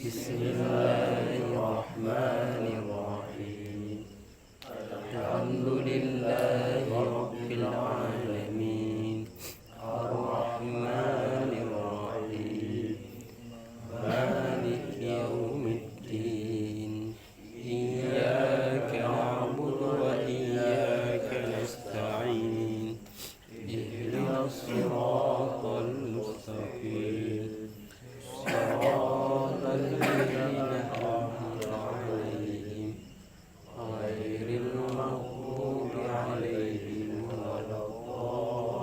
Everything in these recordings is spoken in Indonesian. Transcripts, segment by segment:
Bismillahirrahmanirrahim. Alhamdulillahi rabbil alamin. Ar-Rahmanir Rahim. Maliki yaumiddin. Iyyaka na'budu wa iyyaka nasta'in. Ihdinas siratal mustaqim. Siratal ladzina an'amta 'alaihim ghairil maghdubi 'alaihim waladdallin.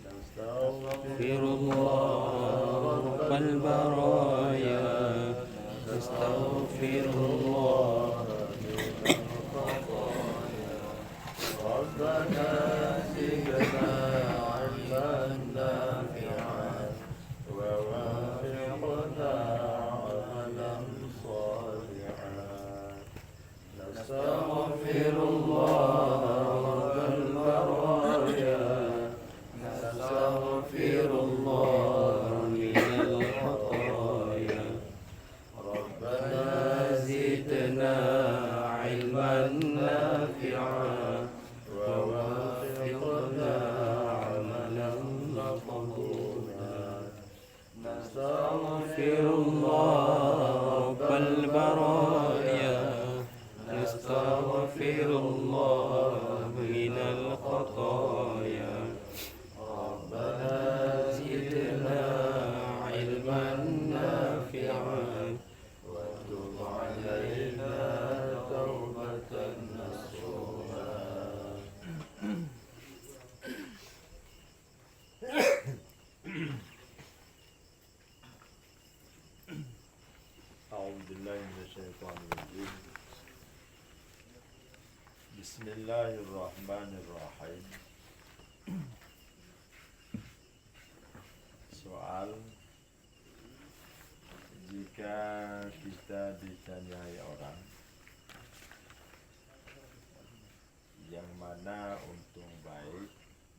Astaghfirullah rabbal baraya. Astaghfirullah. Rabbana zidna 'ilman nafi'an wa wafiqna 'amalan shalihan. Nastaghfirullah rabbal baraya. Nastaghfirullah minal khataya. Rabbana zidna 'ilman nafi'an wa wafiqna 'amalan maqbulan. Nastaghfirullah rabbal baraya. Nastaghfirullah minal khataya. Rabbana zidna 'ilman nafi'an wa tub 'alaina taubatan nasuha. أعوذ بالله من الشيطان الرجيم. بسم الله الرحمن الرحيم. Soal, jika kita ditanyai orang yang mana untung baik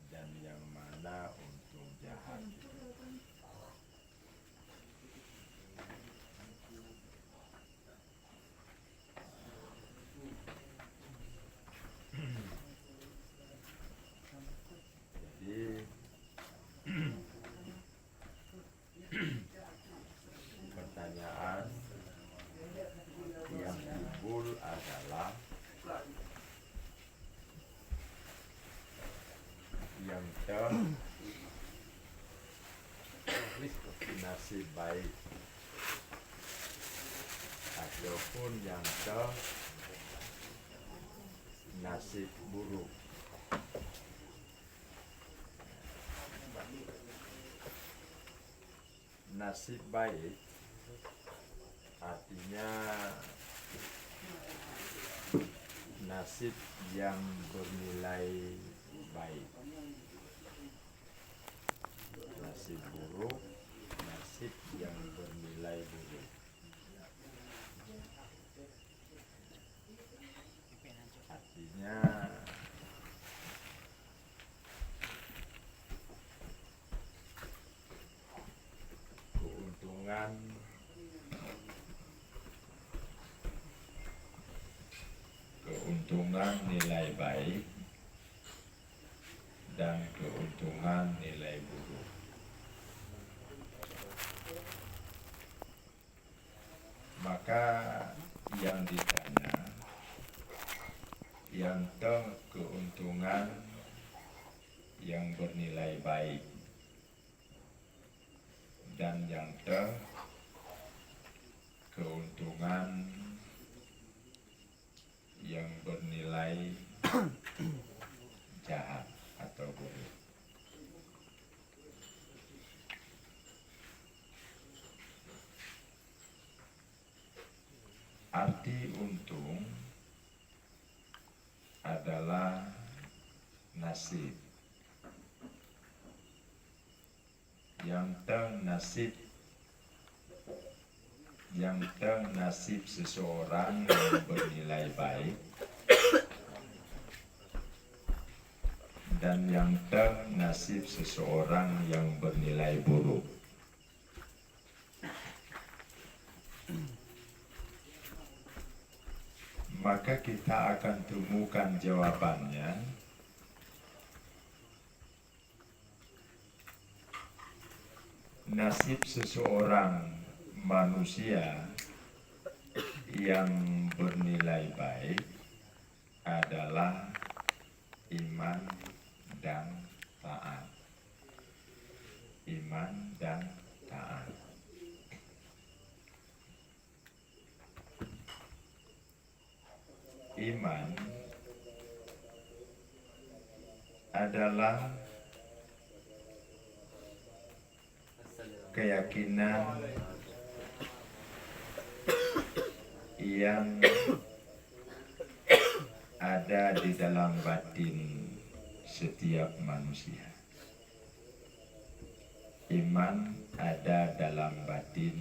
dan yang mana untung jahat, jadi pertanyaan yang timbul adalah yang nasib baik ataupun yang nasib buruk. Nasib baik artinya nasib yang bernilai baik. Nasib buruk, nasib yang bernilai buruk. Artinya keuntungan nilai baik dan keuntungan nilai buruk. Maka yang ditanya, yang keuntungan yang bernilai baik dan yang keuntungan yang bernilai jahat atau buruk. Arti untung adalah nasib. Yang nasib seseorang yang bernilai baik dan yang nasib seseorang yang bernilai buruk. Maka kita akan temukan jawabannya nasib seseorang manusia yang bernilai baik adalah iman dan taat. Iman dan taat. Iman adalah keyakinan yang ada di dalam batin setiap manusia. Iman ada dalam batin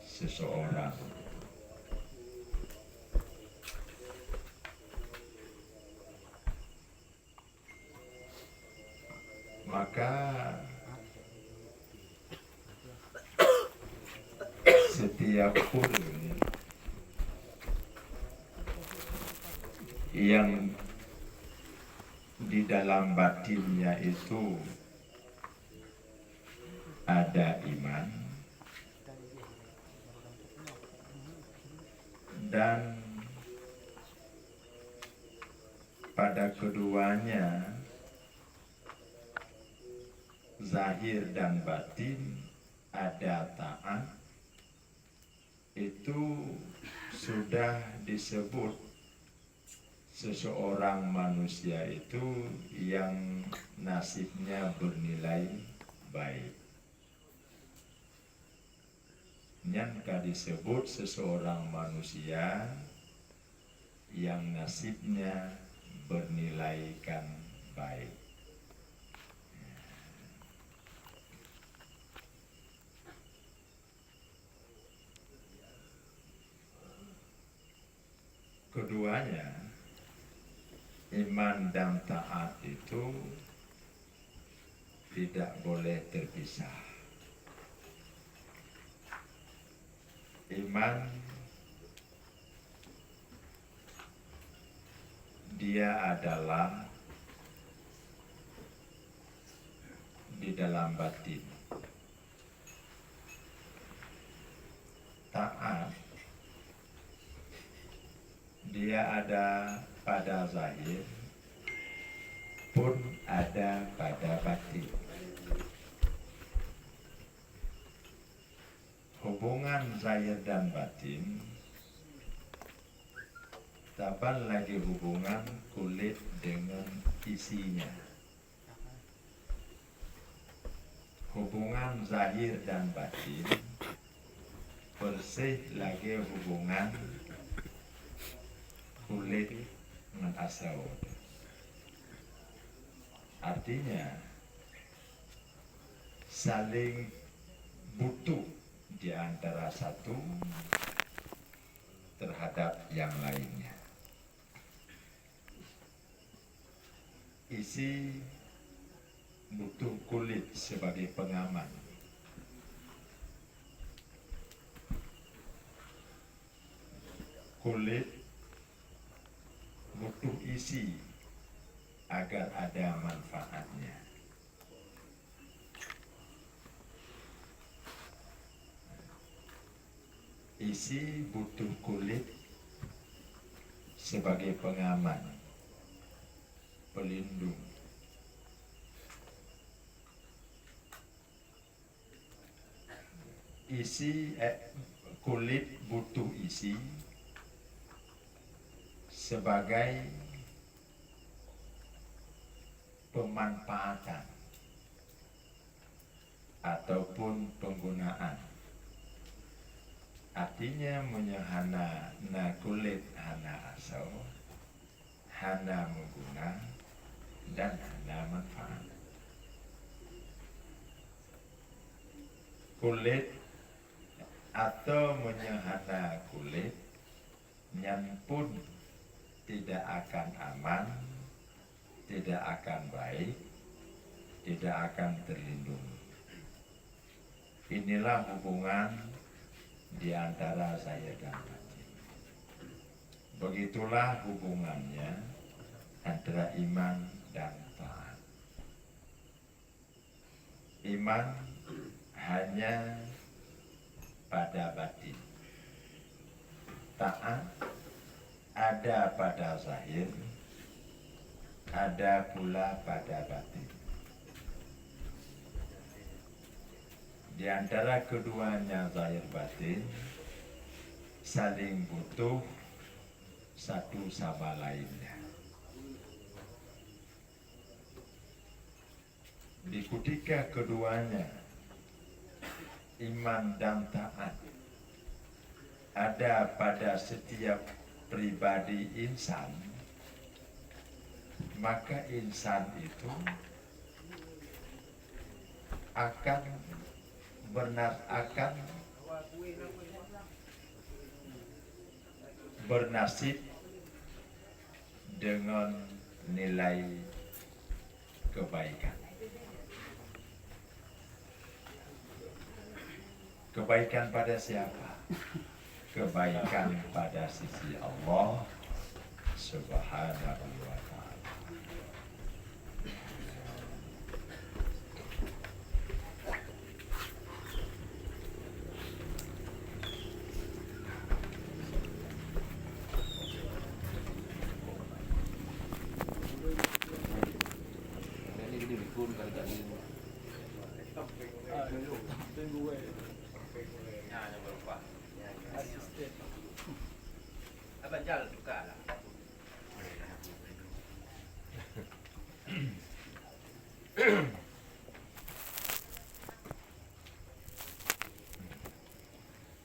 seseorang. Maka setiap ulun yang di dalam batinnya itu ada iman dan pada keduanya zahir dan batin ada taat, itu sudah disebut seseorang manusia itu yang nasibnya bernilai baik. Nyangka disebut seseorang manusia yang nasibnya bernilaikan baik. Keduanya, iman dan taat itu tidak boleh terpisah. Iman dia adalah di dalam batin. Taat dia ada pada zahir pun ada pada batin. Hubungan zahir dan batin taban lagi hubungan kulit dengan isinya. Hubungan zahir dan batin bersih lagi hubungan kulit dengan asal. Artinya saling butuh di antara satu terhadap yang lainnya. Isi butuh kulit sebagai pengaman. Kulit butuh isi agar ada manfaatnya. Isi butuh kulit sebagai pengaman, pelindung. Kulit butuh isi sebagai pemanfaatan ataupun penggunaan. Artinya menyahana na kulit hana asal, hana mengguna dan hana manfaat. Kulit atau menyahana kulit yang pun tidak akan aman tidak akan baik, tidak akan terlindungi. Inilah hubungan di antara zahir dan batin. Begitulah hubungannya antara iman dan taat. Iman hanya pada batin. Taat ada pada zahir, ada pula pada batin. Di antara keduanya zahir batin saling butuh satu sama lainnya. Di ketika keduanya iman dan taat ada pada setiap pribadi insan, maka insan itu akan bernasib dengan nilai kebaikan. Kebaikan pada siapa? Kebaikan pada sisi Allah Subhanahu wa ta'ala.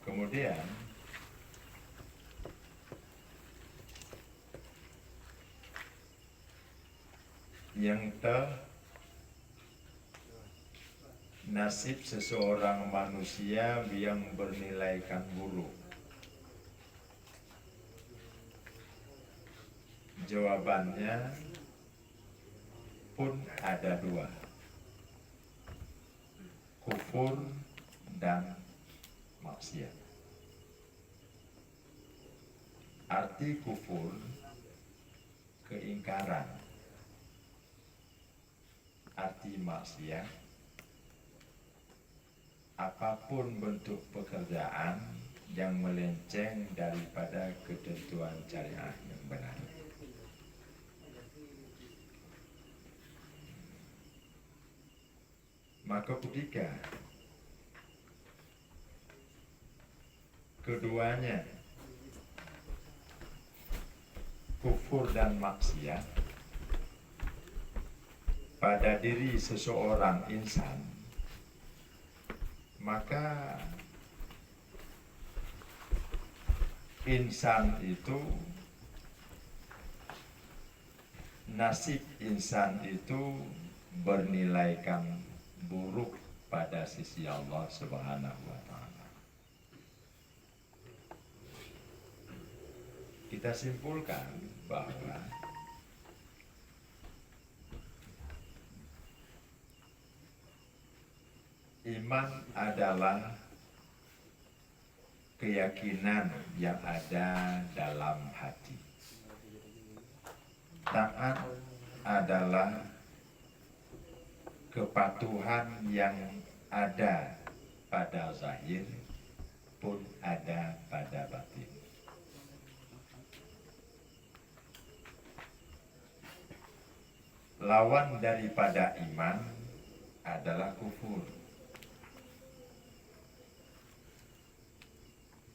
Kemudian yang nasib seseorang manusia yang bernilaikan buruk. Jawabannya pun ada dua, kufur dan maksiat. Arti kufur keingkaran, arti maksiat apapun bentuk pekerjaan yang melenceng daripada ketentuan syariah yang benar. Maka ketika keduanya kufur dan maksiat pada diri seseorang insan, maka insan itu, nasib insan itu bernilaikan buruk pada sisi Allah Subhanahu wa ta'ala. Kita simpulkan bahwa iman adalah keyakinan yang ada dalam hati. Taat adalah kepatuhan yang ada pada zahir pun ada pada batin. Lawan daripada iman adalah kufur.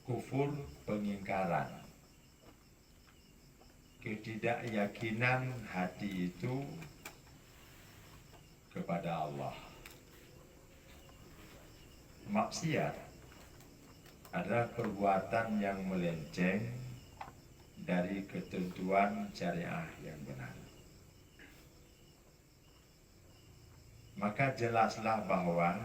Kufur pengingkaran, ketidakyakinan hati itu kepada Allah. Maksiat adalah perbuatan yang melenceng dari ketentuan syariah yang benar. Maka jelaslah bahwa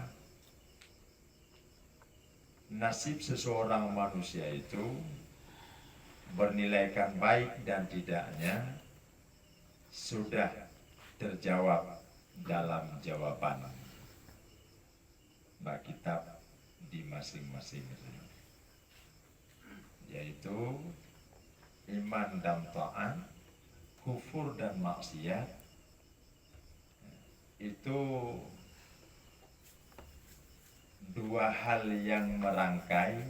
nasib seseorang manusia itu bernilaikan baik dan tidaknya sudah terjawab dalam jawaban bab kitab di masing-masing, yaitu iman dan taat, kufur dan maksiat. Itu dua hal yang merangkai,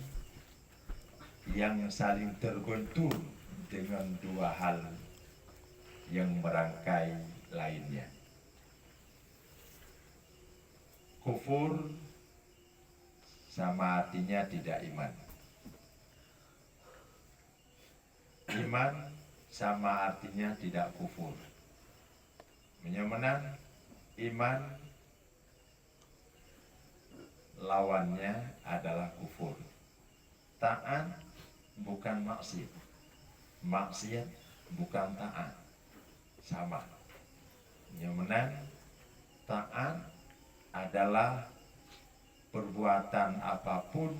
yang saling terbentur dengan dua hal yang merangkai lainnya. Kufur sama artinya tidak iman. Iman sama artinya tidak kufur. Menyemenang iman lawannya adalah kufur. Taat bukan maksiat, maksiat bukan taat, sama. Yang menang taat adalah perbuatan apapun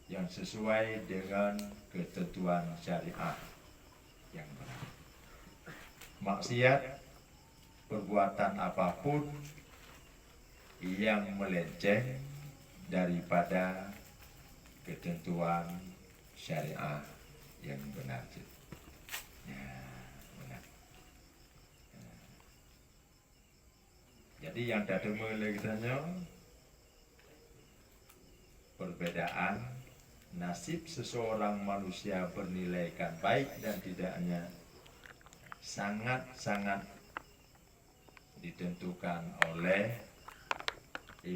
yang sesuai dengan ketentuan syariat yang benar. Maksiat perbuatan apapun yang melenceng daripada ketentuan syariat yang benar. Ya, benar. Jadi yang tak ada lagi perbedaan nasib seseorang manusia bernilaikan baik dan tidaknya sangat-sangat ditentukan oleh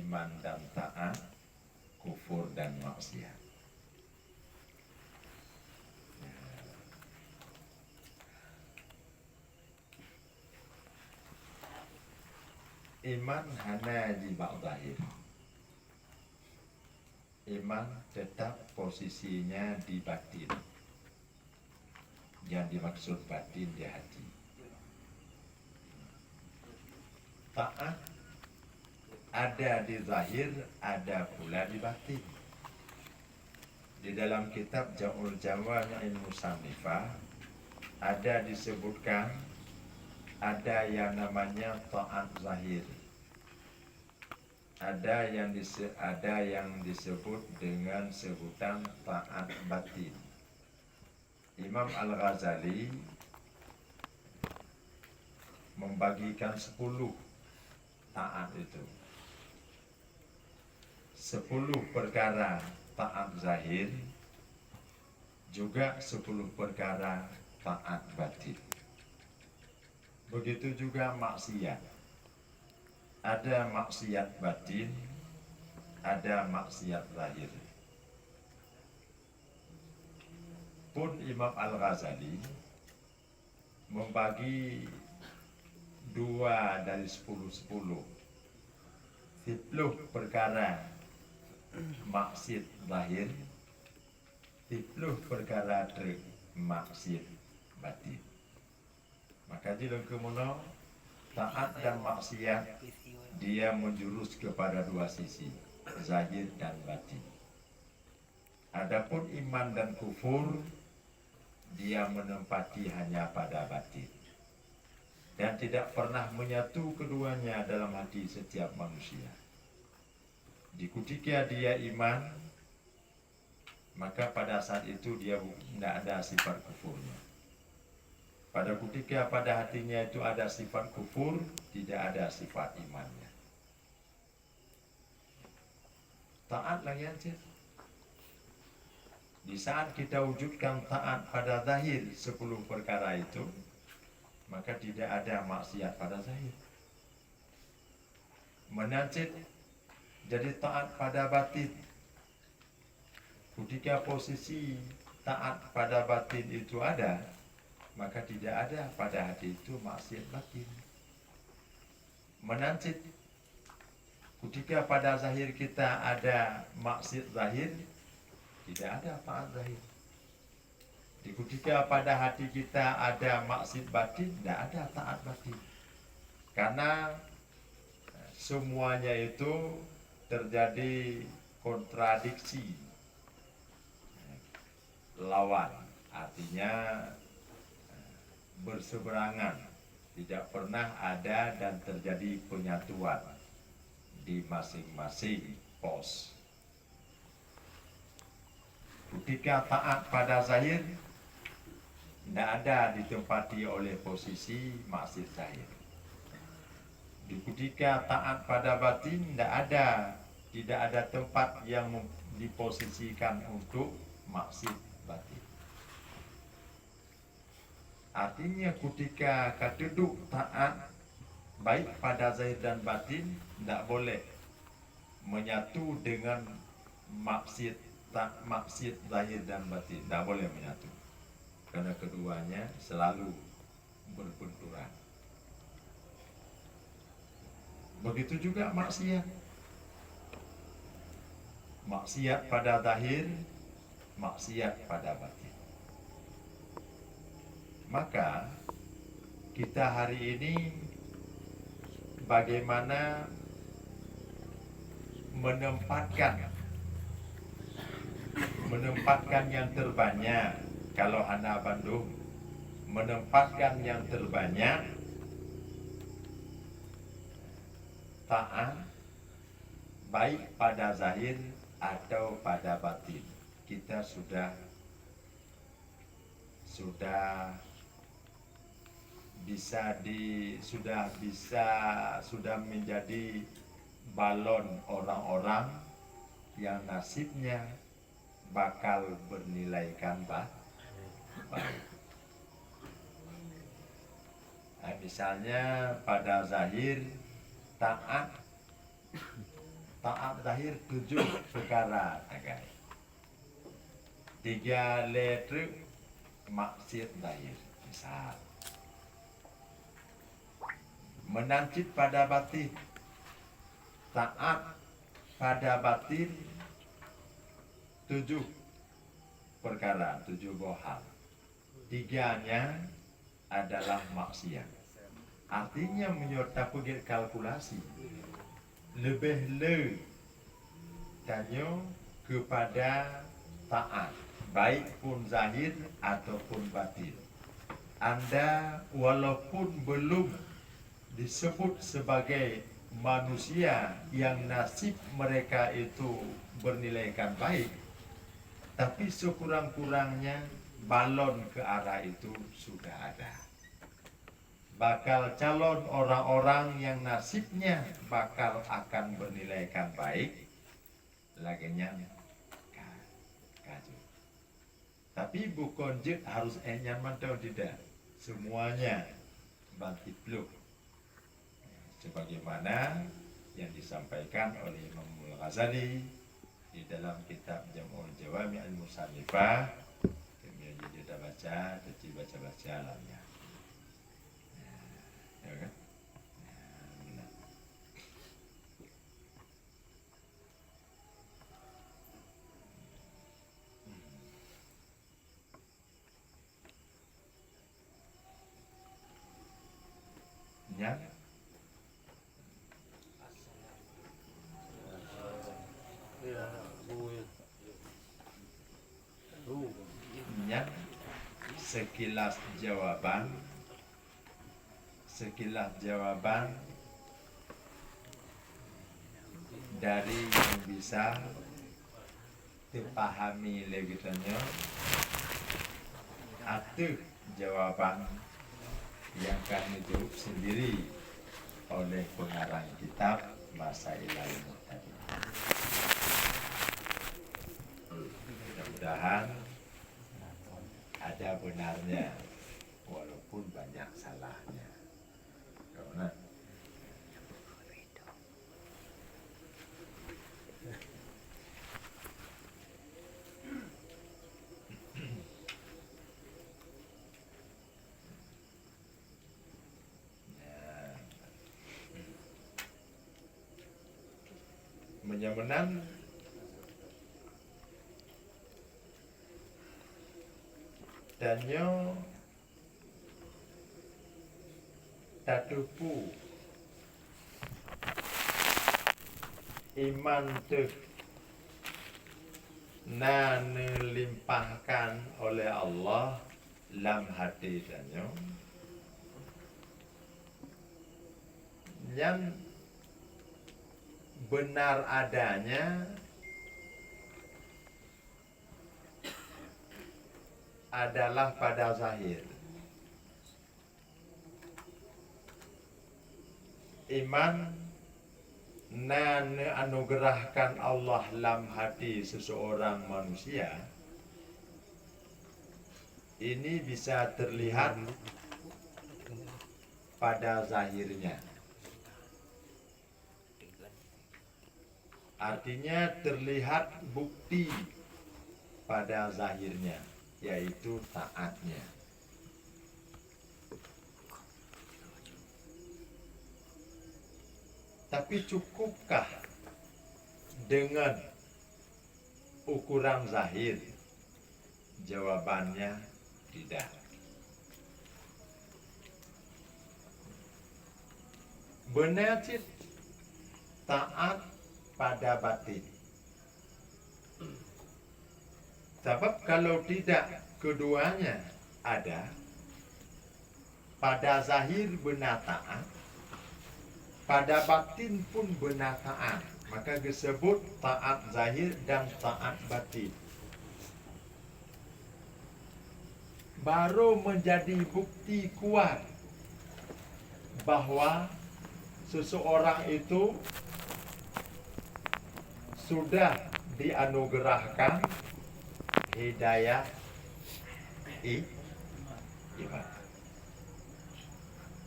iman dan taat, kufur dan maksiat. Iman hanya di zahir. Iman tetap posisinya di batin. Yang dimaksud batin di hati. Taat ada di zahir, ada pula di batin. Di dalam kitab Jam'ul Jawami'il Musannifah ada disebutkan ada yang namanya taat zahir. Ada yang disebut dengan sebutan taat batin. Imam Al-Ghazali membagikan 10 taat itu. 10 perkara taat zahir, juga 10 perkara taat batin. Begitu juga maksiat. Ada maksiat batin, ada maksiat zahir. Pun Imam Al-Ghazali membagi 2 dari 10 perkara maksiat zahir, 10 perkara maksiat batin. Maka di dalam kemono taat dan maksiat dia menjurus kepada 2 sisi, zahir dan batin. Adapun iman dan kufur dia menempati hanya pada batin. Dan tidak pernah menyatu keduanya dalam hati setiap manusia. Di ketika dia iman, maka pada saat itu dia tidak ada sifat kufurnya. Pada ketika pada hatinya itu ada sifat kufur, tidak ada sifat imannya. Taat lagi aja. Di saat kita wujudkan taat pada zahir 10 perkara itu, maka tidak ada maksiat pada zahir. Menancit jadi taat pada batin. Ketika posisi taat pada batin itu ada, maka tidak ada pada hati itu maksiat batin. Menancit ketika pada zahir kita ada maksiat zahir, tidak ada taat zahir. Ketika pada hati kita ada maksiat batin, tidak ada taat batin. Karena semuanya itu terjadi kontradiksi, lawan, artinya berseberangan Tidak pernah ada dan terjadi penyatuan di masing-masing pos. Ketika taat pada zahir, tidak ada ditempati oleh posisi maksiat zahir. Ketika taat pada batin, tidak ada tempat yang diposisikan untuk maksiat batin. Artinya ketika keduduk taat baik pada zahir dan batin, tidak boleh menyatu dengan maksiat zahir dan batin, tidak boleh menyatu, karena keduanya selalu berbenturan. Begitu juga maksiat pada zahir, maksiat pada batin. Maka kita hari ini bagaimana menempatkan yang terbanyak. Kalau anak Bandung menempatkan yang terbanyak taat baik pada zahir atau pada batin. Kita sudah menjadi balon orang-orang yang nasibnya bakal bernilaikan baik. Nah, misalnya pada zahir taat zahir 7 perkara, guys. 3 letter maksiat zahir, misal. Menancip pada batin, taat pada batin 7 perkara, 7 bohal. 3-nya adalah maksiat. Artinya menyerta pergi kalkulasi. Lebih le tanyo kepada taat, baik pun zahir ataupun batin. Anda walaupun belum disebut sebagai manusia yang nasib mereka itu bernilaikan baik, tapi sekurang-kurangnya balon ke arah itu sudah ada. Bakal calon orang-orang yang nasibnya bakal akan bernilaikan baik, laginya kaju. Tapi bukan je harus nyaman atau tidak, semuanya bangkit dulu. Sebagaimana yang disampaikan oleh Imam Al-Ghazali di dalam kitab Jam'ul Jawami Al-Musannifah, kemudian kita baca, jadi baca-baca alamnya. Ya kan? Ya. Ya. Sekilas jawaban dari yang bisa dipahami legitanya atau jawaban yang kami jawab sendiri oleh pengarang kitab Masailul Mu'tadi. Mudah-mudahan ada benarnya walaupun banyak salahnya. Karena menyamenan danyo tatupu iman tek na dilimpahkan oleh Allah dalam hati danyo yang benar adanya adalah pada zahir. Iman nan anugerahkan Allah dalam hati seseorang manusia ini bisa terlihat pada zahirnya. Artinya terlihat bukti pada zahirnya, yaitu taatnya. Tapi cukupkah dengan ukuran zahir? Jawabannya tidak. Benar taat pada batin. Sebab kalau tidak keduanya ada, pada zahir benar taat, pada batin pun benar taat, maka disebut taat zahir dan taat batin. Baru menjadi bukti kuat bahwa seseorang itu sudah dianugerahkan hidayah iman.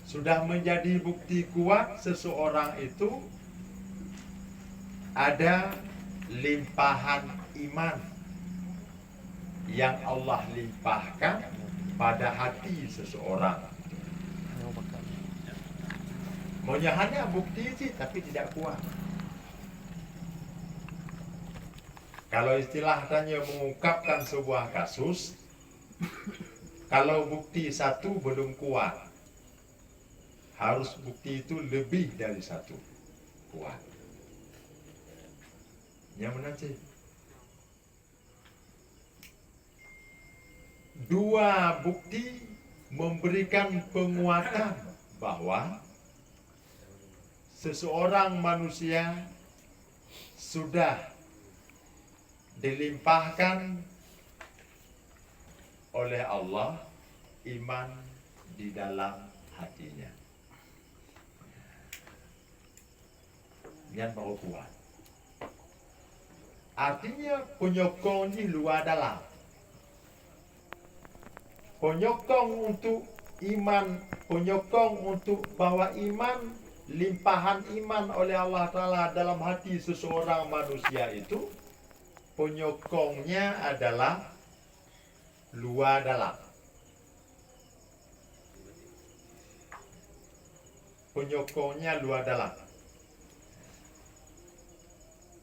Sudah menjadi bukti kuat seseorang itu ada limpahan iman yang Allah limpahkan pada hati seseorang. Maunya hanya bukti sih, tapi tidak kuat. Kalau istilah tanya mengungkapkan sebuah kasus, kalau bukti satu belum kuat, harus bukti itu lebih dari satu kuat. Yang mana sih? Dua bukti memberikan penguatan bahwa seseorang manusia sudah dilimpahkan oleh Allah iman di dalam hatinya. Yang baru kuat. Artinya penyokong di luar dalam. Penyokong untuk iman, penyokong untuk bahwa iman, limpahan iman oleh Allah Ta'ala dalam hati seseorang manusia itu, penyokongnya adalah luar dalam. Penyokongnya luar dalam.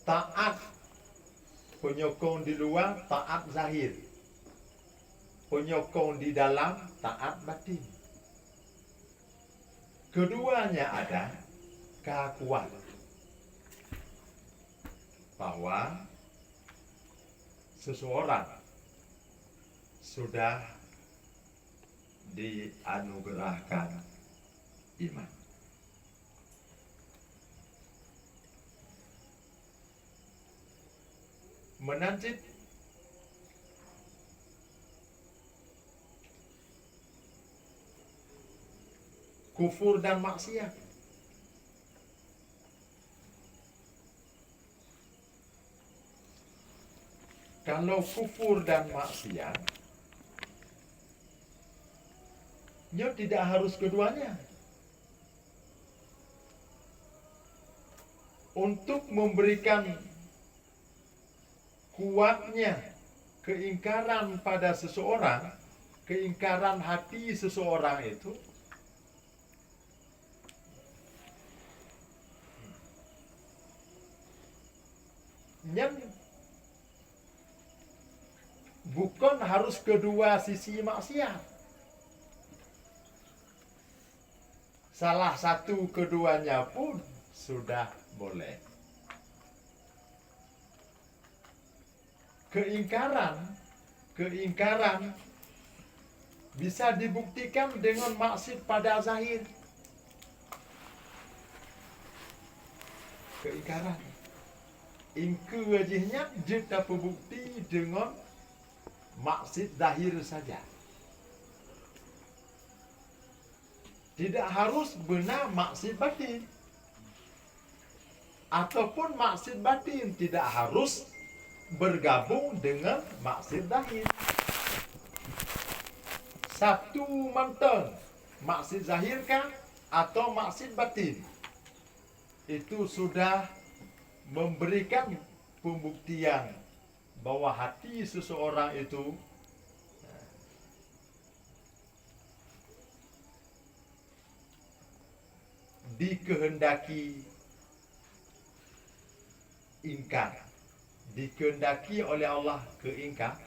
Taat, penyokong di luar, taat zahir. Penyokong di dalam, taat batin. Keduanya ada keakuan bahwa seseorang sudah dianugerahkan iman. Menancip kufur dan maksiat. Kalau kufur dan maksiat, dia tidak harus keduanya. Untuk memberikan kuatnya keingkaran pada seseorang, keingkaran hati seseorang itu, yang bukan harus kedua sisi maksiat. Salah satu keduanya pun sudah boleh. Keingkaran bisa dibuktikan dengan maksud pada zahir. keingkaran. Ingku wajihnya dia dapat bukti dengan maksud zahir saja. Tidak harus benar maksud batin. Ataupun maksud batin tidak harus bergabung dengan maksud zahir. Satu mantan maksud zahir kah atau maksud batin, itu sudah memberikan pembuktian bahwa hati seseorang itu dikehendaki ingkar, dikehendaki oleh Allah keingkaran,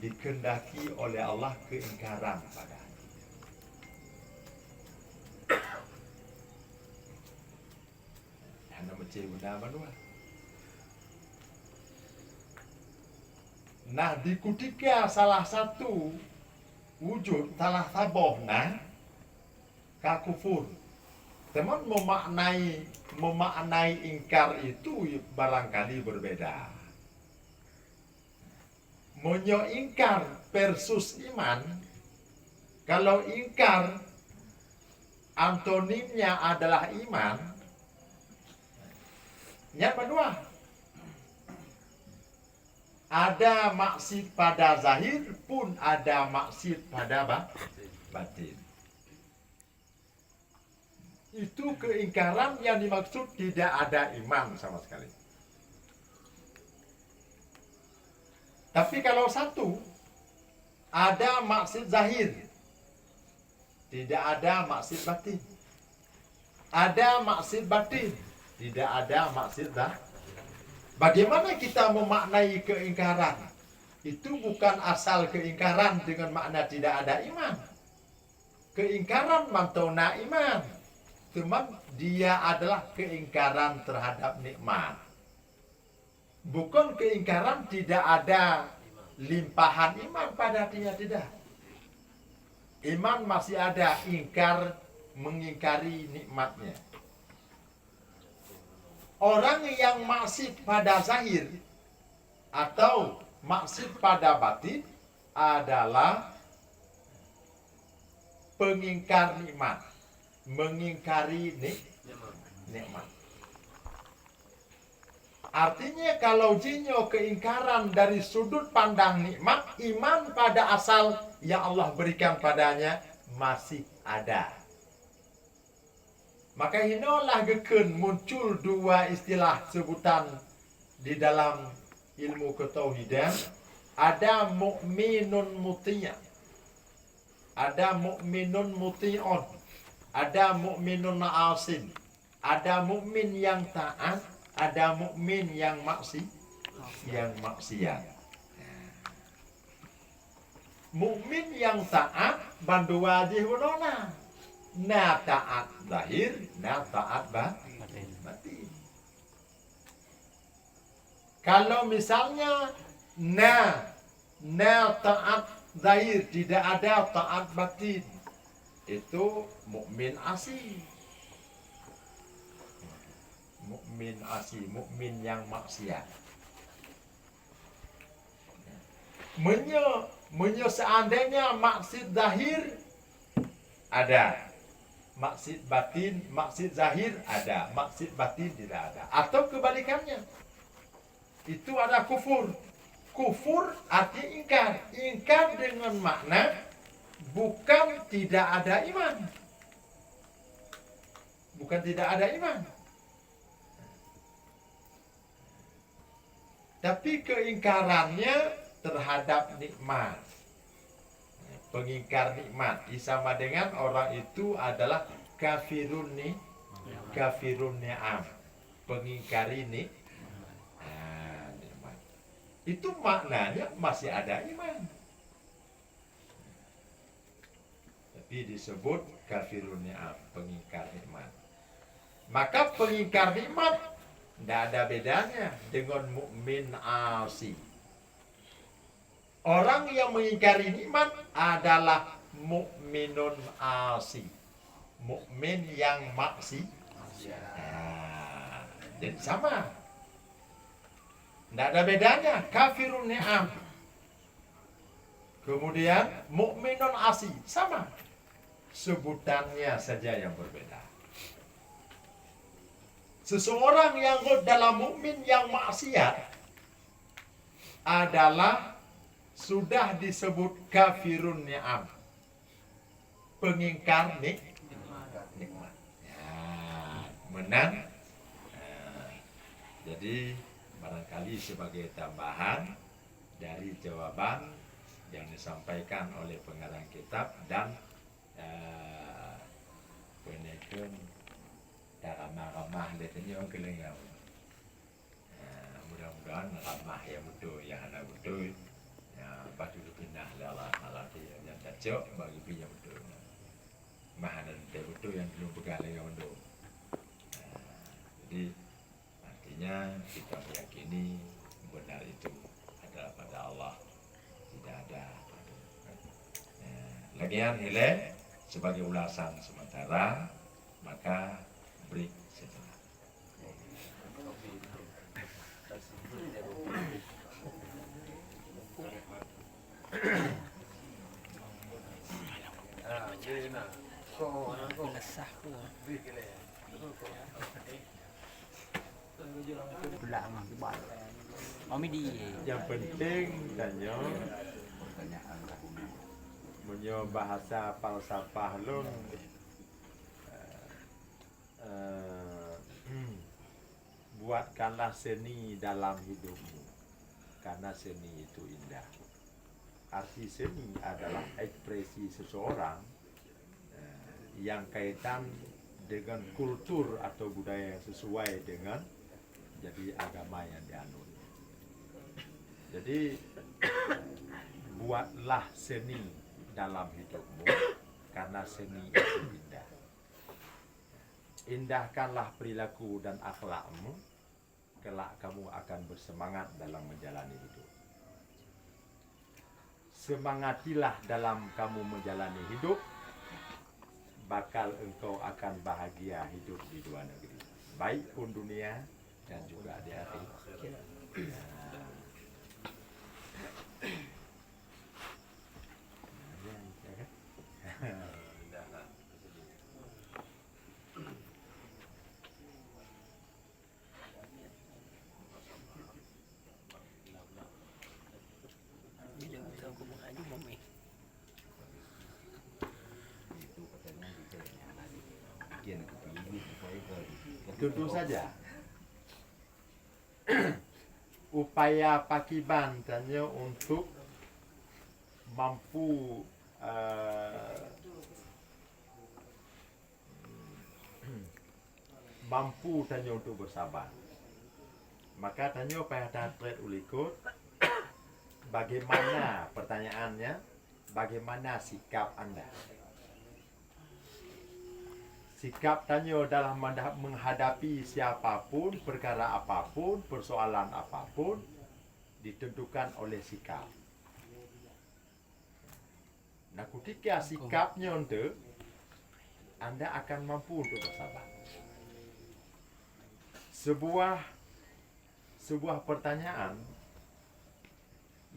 dikehendaki oleh Allah keingkaran pada hati. Hanya macam benar manua. Nah, di ketika salah satu wujud salah saboh kafur. Teman memaknai ingkar itu barangkali berbeda. Monyo ingkar versus iman. Kalau ingkar antonimnya adalah iman, nyapa dua. Ada maksud pada zahir pun ada maksud pada batin. Itu keingkaran yang dimaksud tidak ada iman sama sekali. Tapi kalau satu, ada maksud zahir, tidak ada maksud batin. Ada maksud batin, tidak ada maksud zahir. Bagaimana kita memaknai keingkaran? Itu bukan asal keingkaran dengan makna tidak ada iman. Keingkaran mantona iman. Cuman dia adalah keingkaran terhadap nikmat. Bukan keingkaran tidak ada limpahan iman pada dia, tidak. Iman masih ada, ingkar mengingkari nikmatnya. Orang yang maksud pada zahir atau maksud pada batin adalah pengingkar nikmat, mengingkari nikmat. Artinya kalau jinyo keingkaran dari sudut pandang nikmat, iman pada asal yang Allah berikan padanya masih ada. Maka hinolah geken muncul dua istilah sebutan di dalam ilmu ketauhidan. Ada mukminun muti'ah, ada mukminun muti'un, ada mukminun asin, ada mukmin yang taat, ada mukmin yang maksiat. Mukmin yang taat bandu wajih bunona. Na taat zahir, na taat batin. Kalau misalnya na taat zahir, tidak ada taat batin, itu mukmin asli. Mukmin asli, mukmin yang maksiat. Menyo seandainya maksud zahir ada, maksud batin, maksud zahir ada, maksud batin tidak ada. Atau kebalikannya, itu ada kufur. Kufur artinya ingkar. Ingkar dengan makna bukan tidak ada iman. Bukan tidak ada iman. Tapi keingkarannya terhadap nikmat. Pengingkar nikmat sama dengan orang itu adalah kafirun ni'am, pengingkari nikmat. Itu maknanya masih ada iman, tapi disebut kafirun ni'am, pengingkar nikmat. Maka pengingkar nikmat tidak ada bedanya dengan mukmin asi. Orang yang mengingkari nikmat adalah mukminun asi. mukmin yang jadi sama. Tidak ada bedanya. Kafirun ni'am. Kemudian mukminun asi, sama. Sebutannya saja yang berbeda. Seseorang yang dalam mukmin yang maksiat adalah sudah disebut kafirun ni'am, pengingkar nikmat. Ya, menang. Jadi barangkali sebagai tambahan dari jawaban yang disampaikan oleh pengarang kitab dan penekan ramah-ramah letanya kelengau. Mudah-mudahan ramah yang betul, yang ada betul. Ya, pasti pindah dalam malati yang cocok bagi pinjam betul. Mah dan betul yang belum pegang yang betul. Jadi artinya kita meyakini benar itu adalah pada Allah, tidak ada. Lagian nilai sebagai ulasan sementara, maka break sejenak. Yang penting tanya punya bahasa falsafah lun buatkanlah seni dalam hidupmu karena seni itu indah. Arti seni adalah ekspresi seseorang yang kaitan dengan kultur atau budaya yang sesuai dengan jadi agama yang dianut. Jadi buatlah seni dalam hidupmu karena seni itu indah. Indahkanlah perilaku dan akhlakmu, kelak kamu akan bersemangat dalam menjalani hidup. Semangatilah dalam kamu menjalani hidup, bakal engkau akan bahagia hidup di dua negeri, baik pun dunia dan juga di akhirat. Tentu saja upaya Pakiban tanya untuk mampu tanya untuk bersabar. Maka tanya upaya tantret ulikut bagaimana pertanyaannya, bagaimana sikap Anda? Sikap tanya dalam menghadapi siapapun, perkara apapun, persoalan apapun ditentukan oleh sikap. Nah, ketika sikapnya untuk Anda akan mampu untuk bersabar. Sebuah pertanyaan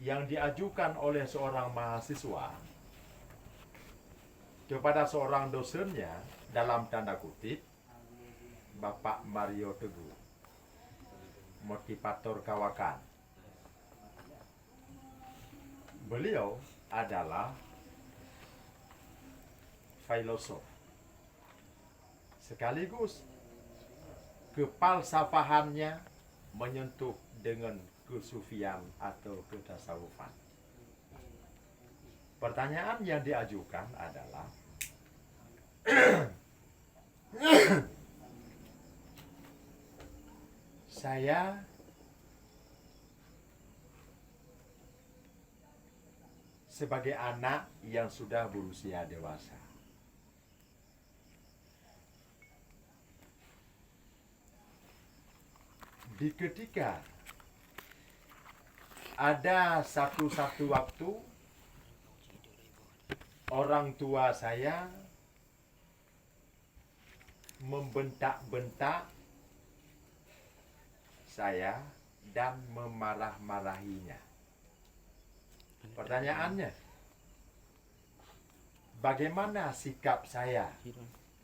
yang diajukan oleh seorang mahasiswa kepada seorang dosennya, dalam tanda kutip, Bapak Mario Teguh, motivator kawakan. Beliau adalah filosof sekaligus kepalsafahannya menyentuh dengan kesufian atau ketasawufan. Pertanyaan yang diajukan adalah saya sebagai anak yang sudah berusia dewasa, di ketika ada satu waktu orang tua saya membentak-bentak saya dan memarah-marahinya. Pertanyaannya, bagaimana sikap saya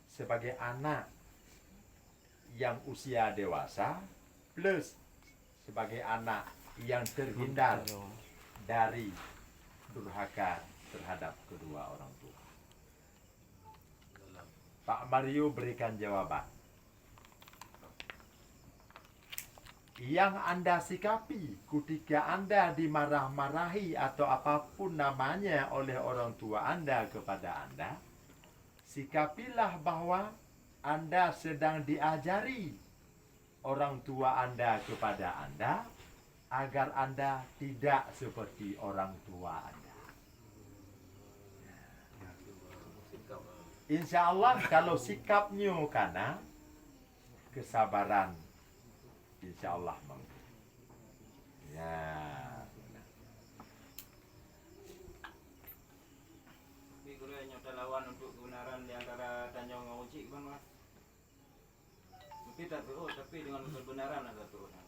sebagai anak yang usia dewasa plus sebagai anak yang terhindar dari durhaka terhadap kedua orang tua? Pak Mario berikan jawaban. Yang Anda sikapi ketika Anda dimarah-marahi atau apapun namanya oleh orang tua Anda kepada Anda, sikapilah bahwa Anda sedang diajari orang tua Anda kepada Anda agar Anda tidak seperti orang tua Anda. Insya Allah kalau sikapnya karena kesabaran, insya Allah mampu. Ya. Tapi guru yang nyata lawan untuk kebenaran di antara Tanjung dengan Uci, bang mas. Mungkin tak terus, tapi dengan kebenaran ada turunan.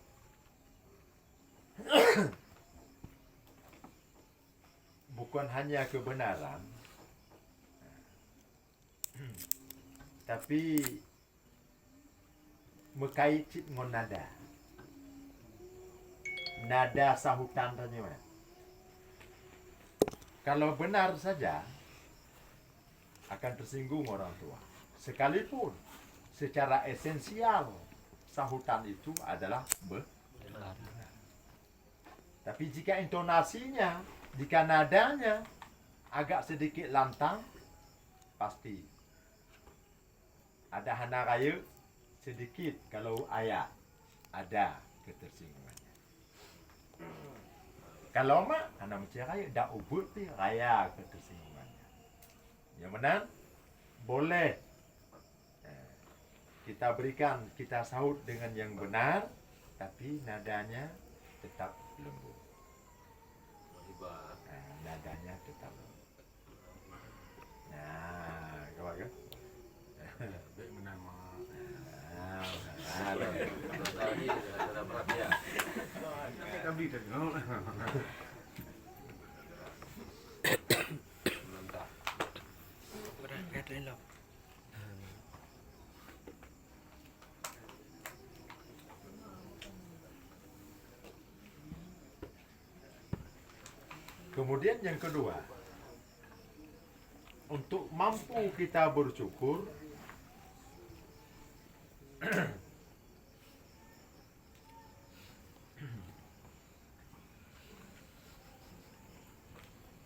Bukan hanya kebenaran, tapi mekait ngon nada sahutan tanya. Kalau benar saja akan tersinggung orang tua, sekalipun secara esensial sahutan itu adalah benar. Tapi jika intonasinya, jika nadanya agak sedikit lantang, pasti ada hana raya sedikit kalau ayah ada ketersinggungannya. Kalau mak hana mesti raya dak ubut pi raya ketersinggungannya. Yang mana boleh kita berikan, kita sahut dengan yang benar, tapi nadanya tetap lembut. Nadanya tetap lembut. Nah, kawan kan? Baik menama. Tadi ada perhatian. Kami tengok. Mantap. Berat lain lah. Kemudian yang kedua, untuk mampu kita bersyukur,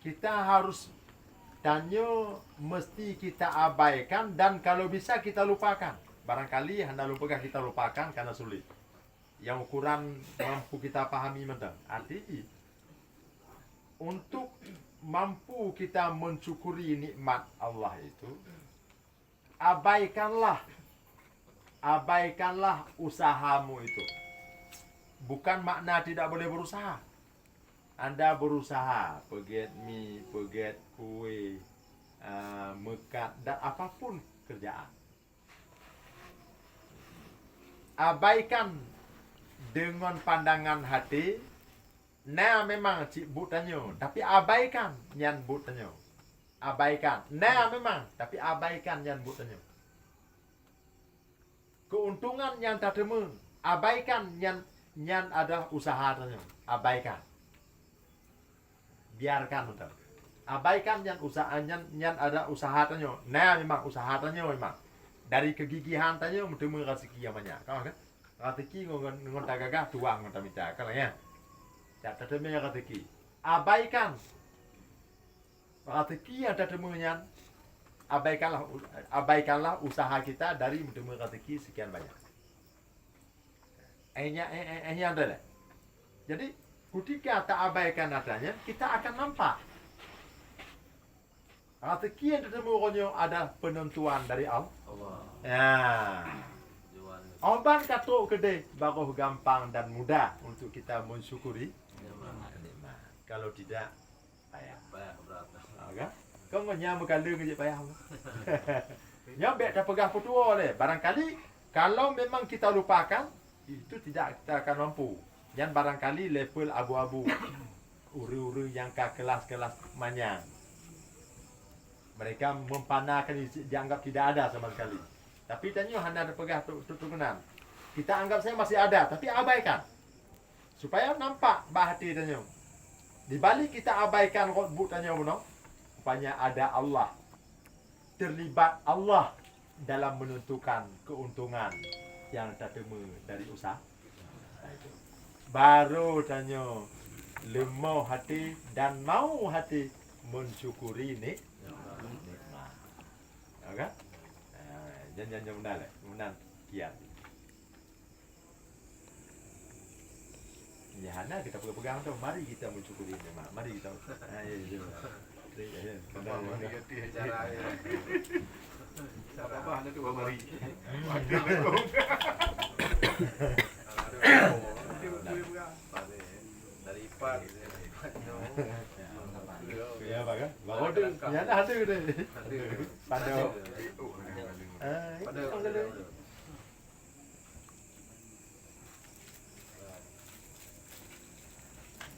kita harus tanya, mesti kita abaikan dan kalau bisa kita lupakan. Barangkali hendak lupakan, kita lupakan karena sulit. Yang ukuran mampu kita pahami mentang. Artinya, untuk mampu kita mensyukuri nikmat Allah itu, abaikanlah usahamu itu. Bukan makna tidak boleh berusaha. Anda berusaha, pegiat mie, pegiat kue, mekat, dan apapun kerjaan. Abaikan dengan pandangan hati. Nah memang cik but tanya, tapi abaikan yang but tanya. Abaikan. Nah memang, tapi abaikan yang but tanya. Keuntungan yang tak terima, abaikan yang ada usaha tanya. Abaikan. Biarkan betul. Abaikan yang usahanya, yang ada usaha tanya. Nah memang usaha tanya memang. Dari kegigihan tanya bertemu rezeki yang banyak. Kau kan? Rezeki ngon tak gagah tuang ngon tak minta. Kalau ya. Tak terima rezeki. Abaikan rezeki yang tak terima, abaikanlah usaha kita dari menerima rezeki sekian banyak. Yang adalah. Jadi ketika tak abaikan adanya, kita akan nampak rezeki yang ditemukannya ada penentuan dari Allah. Ya. Oban katuk gede, baru gampang dan mudah untuk kita mensyukuri nikmat. Kalau tidak, payah. Payah berat. Okay? Kau ngenya mengkandung je payah. Yang baik tak pegang petua le. Barangkali kalau memang kita lupakan, itu tidak kita akan mampu. Yang barangkali level abu-abu. Uri-uri yang ke kelas-kelas manyang. Mereka mempanakan dianggap tidak ada sama sekali. Tapi tanya hanya ada pegang turunan. Kita anggap saya masih ada, tapi abaikan. Supaya nampak bahati tanya. Di balik kita abaikan khutbah tanya buno, rupanya ada Allah. Terlibat Allah dalam menentukan keuntungan yang terima dari usaha. Baru tanya lemah hati dan mau hati mensyukuri nikmat. Okey? Jangan menang kian. Ya, hana kita pegang tu. Mari kita mensyukuri nikmat. Mari kita. Apa ada tu mari. Dari Ipan. Ya, bagus. Bagus tu. Ya, ada tu. Pada. Pada.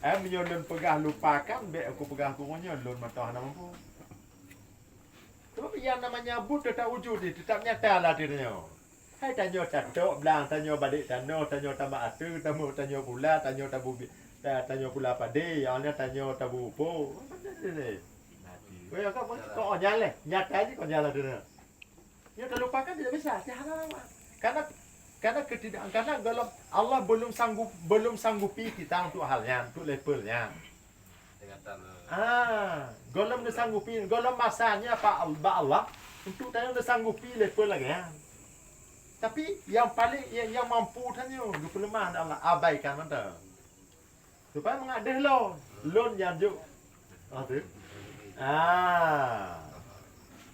Menyolon pegah lupakan, baik aku pegah kurungnya, lon matah nak mampu. Sebab yang namanya but tetap wujud dia, tetap nyata lah dirinya. Hai tanya catok, belang, tanya balik tanah, tanya tambah atu, tanya pula, tanya pula padi, yang ni tanya tabu po. Benda ni. Kau yang kau nyala, nyata aja kau nyala dirinya. Yang terlupakan tidak bisa, tiada lama. Karena kalau Allah belum sanggupi kita untuk halnya, untuk levelnya. Golem dia sanggupi, golem masanya Pak Allah untuk tanya dia sanggupi level lagi. Tapi yang paling yang mampu tanya, dua lemah Allah abaikan mana. Supaya mengadah lon yang juk.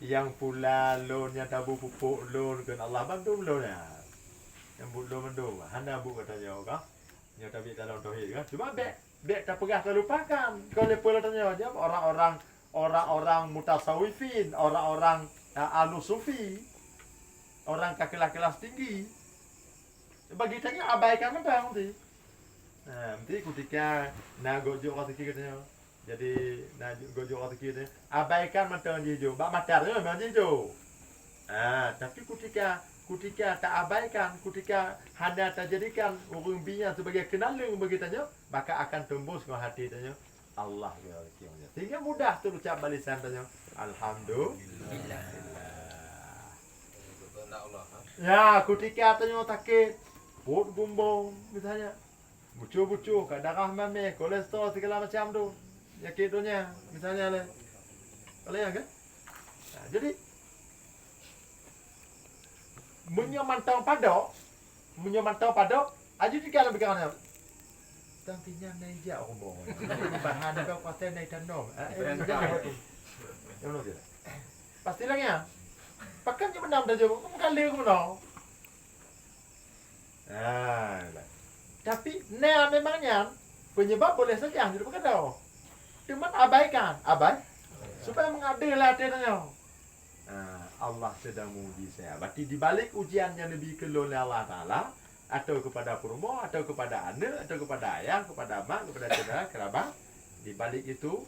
Yang pula lon yang tabu pupuk lon kan Allah bantu lon ya. Yang belum mendung, hana bu katanya kah? Yang tapi dalam tauhid kan. Cuma bek tak pegah terlupakan. Kau lepas tanya dia orang-orang mutasawifin, orang-orang ahlu sufi, orang kelas tinggi. Bagi tanya abaikan apa nanti? Nanti ketika nak gojok rezeki katanya. Jadi nak gojok rezeki katanya, abaikan mata hijau. Bak matarnya memang hijau. Tapi ketika tak abaikan, ketika hanya tak jadikan orang binya sebagai kenaling bagi tanya, maka akan tembus ke hati tanya Allah ya Allah. Sehingga mudah tu ucap balisan tanya alhamdulillah. Ya, ketika tanya sakit, perut gumbung misalnya, bucu-bucu, darah mame, kolesterol segala macam tu, penyakit dunia misalnya le. Kalau ya kan? Jadi menyamantau padok aja di kalau begitu tantinya naik dia ngomong bahan kau pasal naik tanong pasti lagi ya pakai je benam dah je kali aku menang tapi memangnya penyebab boleh saja jadi bukan tahu cuma abaikan supaya mengadillah dia tanya Allah sedang menguji saya. Berarti di balik ujian yang lebih kelon Allah Ta'ala, atau kepada purmo, atau kepada anak, atau kepada ayah, kepada mak, kepada saudara, kerabat, di balik itu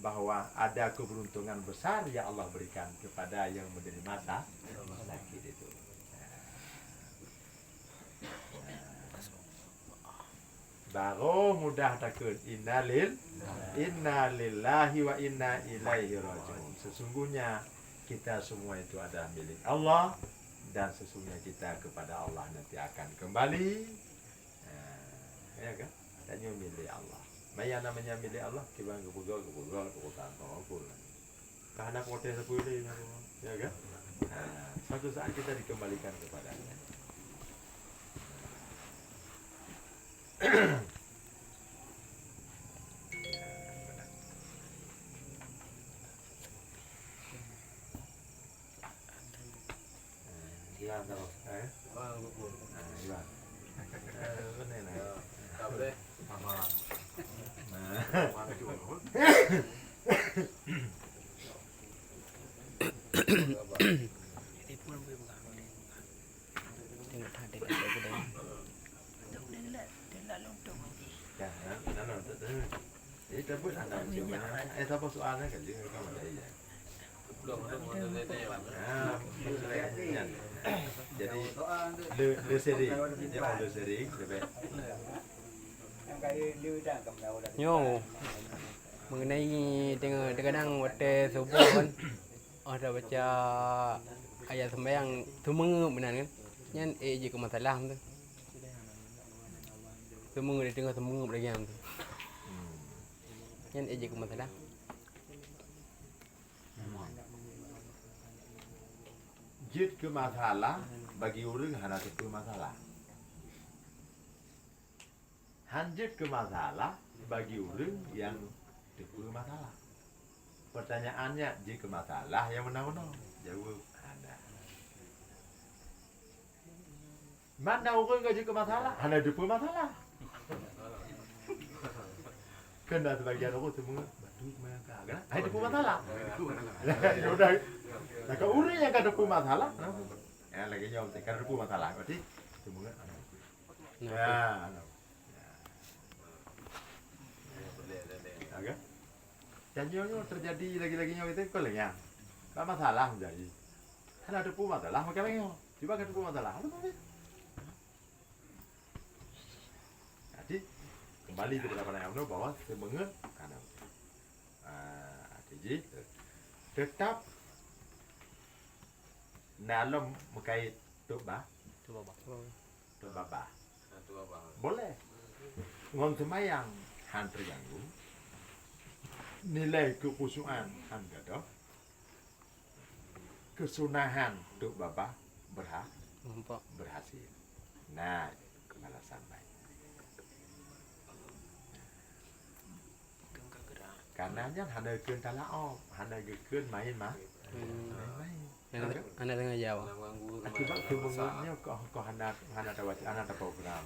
bahwa ada keberuntungan besar yang Allah berikan kepada yang menerima sakit itu. Baru mudah takut inna lillahi wa inna ilaihi raji'un. Sesungguhnya kita semua itu adalah milik Allah dan sesungguhnya kita kepada Allah nanti akan kembali. Ya kan? Tanya milik Allah. Maya namanya milik Allah, kibang kebugal tanpa. Karena kote sepuluh ya kan? Suatu saat kita dikembalikan kepadanya. Gimana kalau? Gimana? Benar nak? Tak boleh. Mana tu? Tengok tak ada kedai. Kan, jadi terbut anak cuma siapa soalnya kan dia kan ada ya. Jadi le seri, dia mau le seri, lebih. Yo. Mengenai dengan kadang waktu subuh kan ada baca ayat sembahyang semua benar kan? Yang je ke masalah tu. Semua dia tengok semua lagi tu. Yang je ke masalah. Jid ke masalah bagi orang hanya satu masalah. Hanjit ke masalah bagi orang yang tidak masalah. Pertanyaannya jika masalah yang mana-mana jawab ada. Mana orang yang jika masalah hanya tidak masalah. Kena sebagian orang semua batu mereka kan? Hai tidak masalah. Sudah. Nah, kalau orang yang ada masalah, ya lagi nyom kan ada masalah berarti semua ada. Ya. Agak. Janjinya terjadi lagi-lagi nyawa itu kau lengah. Tak masalah menjadi. Kalau ada pun masalah macam ni. Cuba ada pun masalah. Jadi kembali kepada apa yang bahwa semangat karena jadi tetap dalam mengkait tuk bah. Tuk bapa. Boleh. Ngon semayang han terganggu. Nilai kekhusyuan han gadoh. Kesunahan tuk bapa berhasil. Nah, balasan baik. Karenanya hanya keun talaau, hanya keun main mah. Anak tengah jawab. Akibat kemenguatnya kau hanya anak program.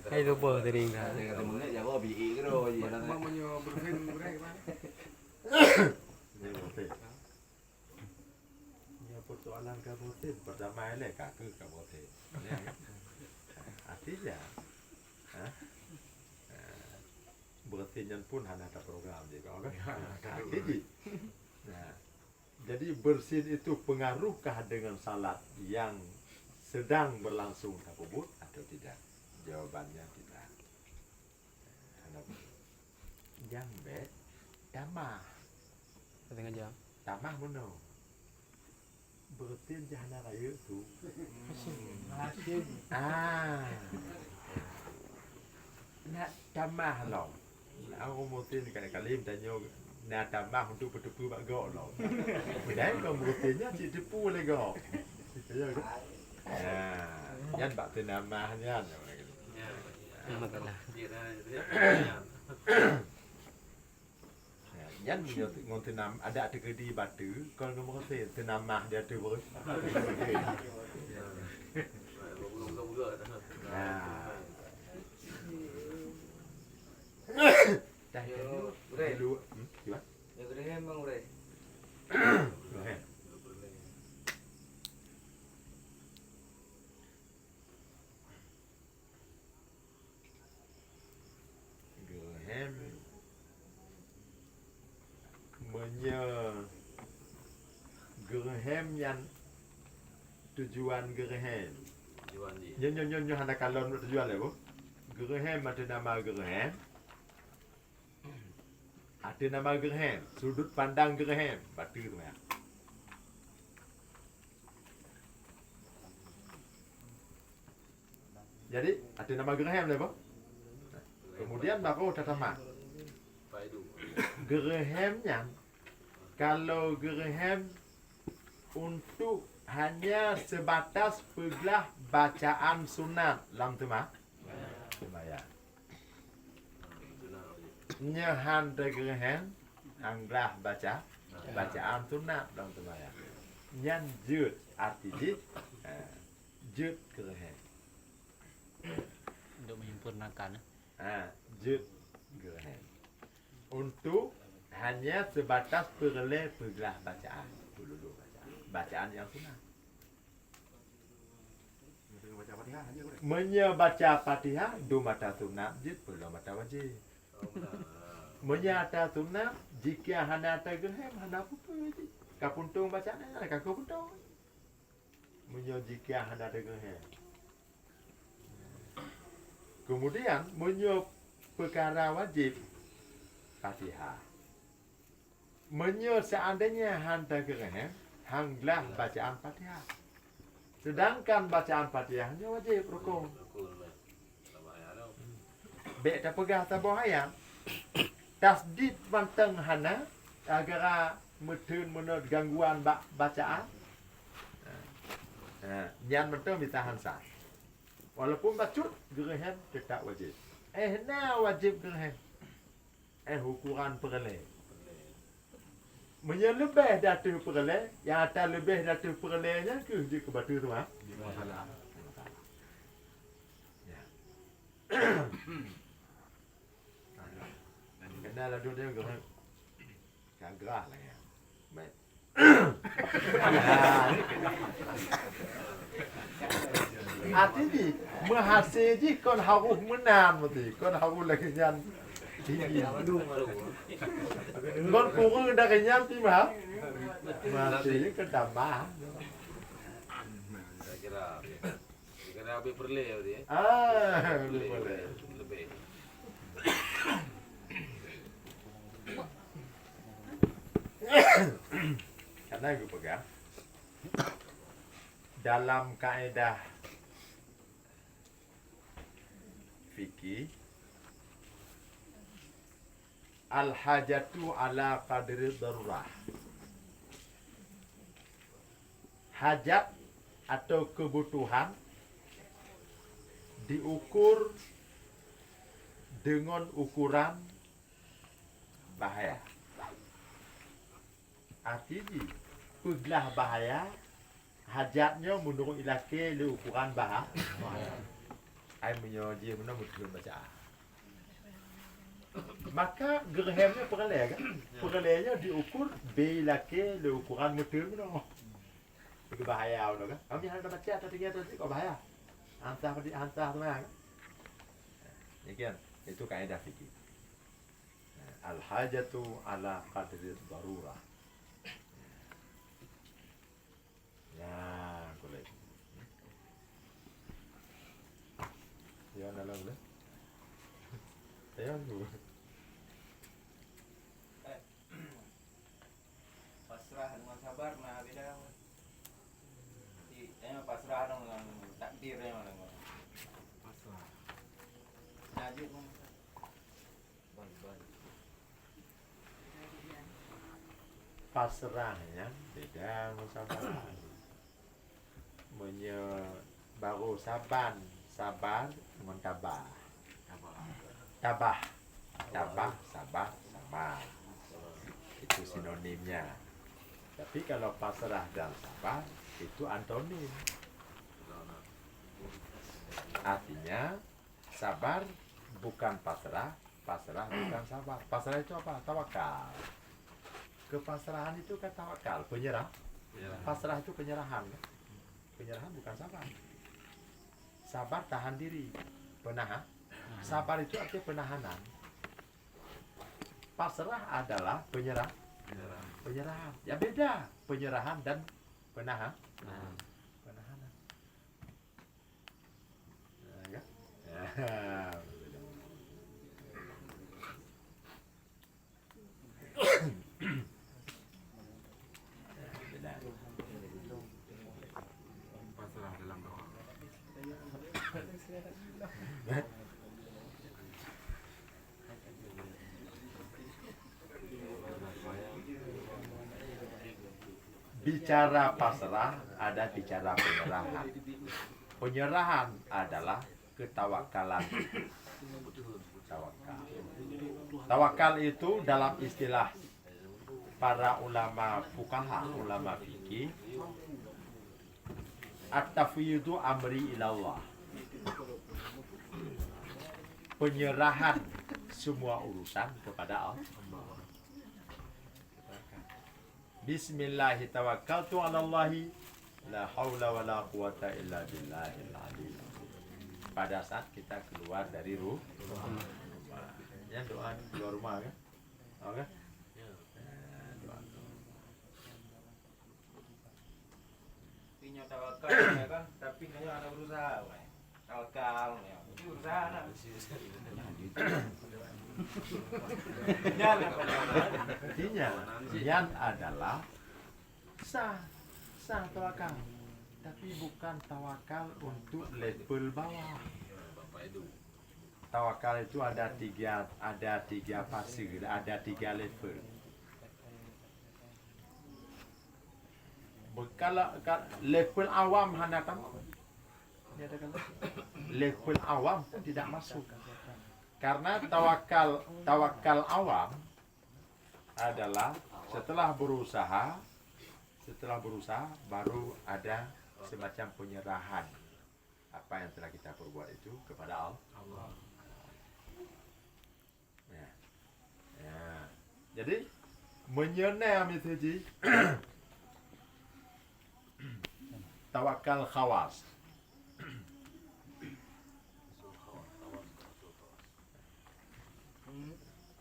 Hai tu apa tadi dah. Ketemu ni jago BI ke ro je lah. Mamanya berfilm berapa? Ini betul. Ya persoalan kabupaten pertama ini kaku kabupaten. Artinya, berarti pun hanya ada program je kau kan. Nah, jadi bersin itu pengaruhkah dengan salat yang sedang berlangsung takubut atau tidak? Jawabannya tidak. Yang bet tamah. Tengah jawab. Tamah mana? Berarti jangan raya tu. Nak tamah lah. Aku mungkin kali-kali tanya nak tamah untuk bertepu bak gok lah. Padahal kau berartinya cik tepu lagi gok. Yan bak tenamahnya. Masalah. Yan ngon tenam ada tegedi batu kalau ngomong kata tenamah dia tu bos. Dah dulu. Gimana? Ya kena memang urai. Gerhem yang tujuan gerhem. Nyo hana kalon tujuan le bu. Gerhem ada nama gerhem. Ada nama gerhem, sudut pandang gerhem, batu tu ya. Jadi ada nama gerhem le bu. Kemudian baru tatama. Gerhemnya kalau gerhem untuk hanya sebatas pegelah bacaan sunat dalam sembahyang. Nyahan gerhem anglah baca bacaan sunat dalam sembahyang. Nyan jud arti jud gerhem. Untuk menyempurnakan. Jud gerhem. Untuk hanya sebatas perleh pergelah bacaan. Dulu bacaan yang sunnah. Baca Fatihah aja gue. Menyebaca Fatihah dua mata sunat jid belum mata wajib. Menyata sunat jika hana tergehem hana putu wajib. Kapuntung bacaan ni kaku puntung. Jika hana tergehem. Kemudian perkara wajib Fatihah. Seandainya handa tergehem hanglah bacaan Fatihah. Sedangkan bacaan Fatihahnya wajib rukun. Bek tak pegah tak bahaya. Tasdid manteng hana agar metun menurut gangguan bacaan. Yang menteng ditahan sah. Walaupun bacut gerehem tetap wajib. Wajib gerehem. Ukuran perleh. Menyelebih datu perleh, yang atas lebih datu perlehnya ke dia ke batu tu ah. Masalah. Ya. Kenal lah dia gerak. Kan gerah lah ya. Baik. Arti ni menghasil je kon harus menam mesti. Kon harus lagi nyan. Kon kurang dah kenyang ti mah. Mati ke tambah. Saya kira habis perleh tadi. Boleh. Lebih. Karena gue pegang dalam kaedah fikih al-hajatu ala qadri darurah. Hajat atau kebutuhan diukur dengan ukuran bahaya. Artinya, pergelah bahaya, hajatnya menurut ilake le ukuran bahaya. Ai menyoji mana betul baca. Maka gerhemnya perleh kan? Perlehnya diukur bilake le ukuran betul mana. Itu bahaya kan? Kami ada baca atau tinggal tu kok bahaya. Hantar tu kan? Demikian, itu kaedah fikih. Al-hajatu ala qadri darurah. Ya, boleh. Ya, dalam boleh. Saya dulu. Pasrah dengan sabar nah beda. Pasrah dengan takdirnya dengan. Pasrah. Najib Pasrahnya beda musabar. Baru sabar dengan tabah. Tabah, sabar. Itu sinonimnya. Tapi kalau pasrah dan sabar itu antonim. Artinya sabar bukan pasrah bukan sabar. Pasrah itu apa? Tawakal. Kepasrahan itu kan tawakal, penyerah. Pasrah itu penyerahan. Penyerahan bukan sabar. Sabar tahan diri, penahan. Sabar itu artinya penahanan. Pasrah adalah penyerahan. Ya beda penyerahan dan penahan. Penahanan. Ya. Pasrah dalam doa. Bicara pasrah ada bicara penyerahan. Penyerahan adalah ketawakalan. Tawakal itu dalam istilah para ulama fuqaha, ulama fikih, at-tafwidu amri ilallah. Penyerahan semua urusan kepada Allah. Bismillahi tawakkaltu 'ala Allahi la haula wala quwata illa billahil aliyyil azim. Pada saat kita keluar dari rumah. Ya doa keluar rumah kan? Okey. Doa. Pinyo tawakal ya kan, tapi nanya ada berusaha, weh. Tawakal ya. Itu berusaha nak. Jalan Artinya yang adalah sah tawakal, tapi bukan tawakal untuk level bawah. Bapak itu. Tawakal itu ada tiga fase, ada 3 level. Kalau level awam hanya kamu, level awam pun tidak masuk. Karena tawakal awam adalah setelah berusaha baru ada semacam penyerahan apa yang telah kita perbuat itu kepada Allah. Ya. Jadi menyenam itu ji tawakal khawas.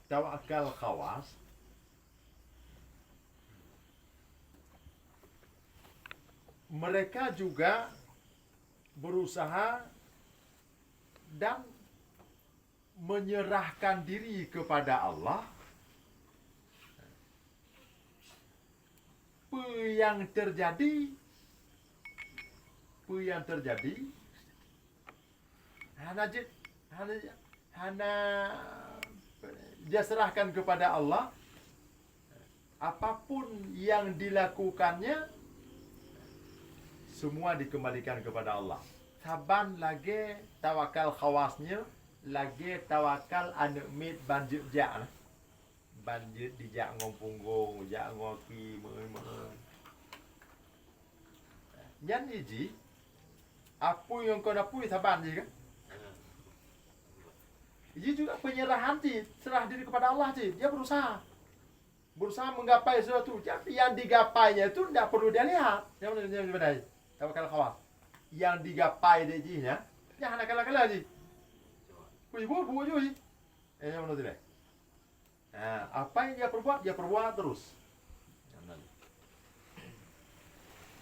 Tawakal khawas mereka juga berusaha dan menyerahkan diri kepada Allah. Apa yang terjadi hanya dia serahkan kepada Allah. Apapun yang dilakukannya semua dikembalikan kepada Allah. Saban lagi tawakal khawasnya, lagi tawakal anu mit banjir jak lah. Banjir dijak ngopunggung, jak ngopi, Yan iji, apa yang kau dapui saban je kan? Ini juga penyerahan ji, serah diri kepada Allah ji. Dia berusaha menggapai sesuatu. Tapi yang digapainya itu tidak perlu dia lihat. Yang mana? Tawakal khawas. Yang digapai dia ji nya, jangan kalah ji. Buat je. Yang mana tu deh? Apa yang dia perbuat terus.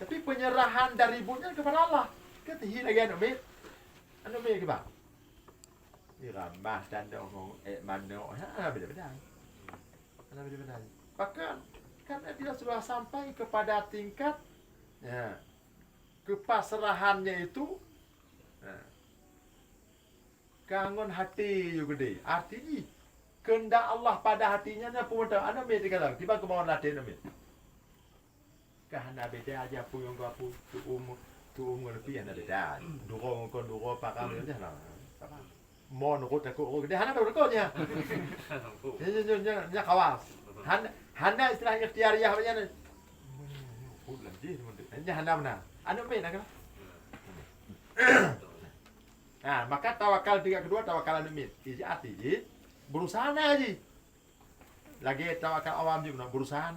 Tapi penyerahan dari ibunya kepada Allah. Ketihi lagi anu mi ke bang? Ni ramah dan ngomong mano. Beda-beda. Bahkan karena dia sudah sampai kepada tingkat kepasrahannya itu kangen hati juga gede. Artinya kehendak Allah pada hatinya nya pun ada ana me dikatakan tiba kemauan latih nama. Kahana beda aja pu yang aku tu lebih ana beda. Duro pakam dia lah. Mon ko tak ko dia hana dah ko nya. Nya kawas. Hana istilah ikhtiariyah nya. Ulah je nya hana mana. Anu me nak. Maka tawakal kedua tawakal anu me. Iji arti je berusaha aja. Lagi tawakal awam juga berusaha.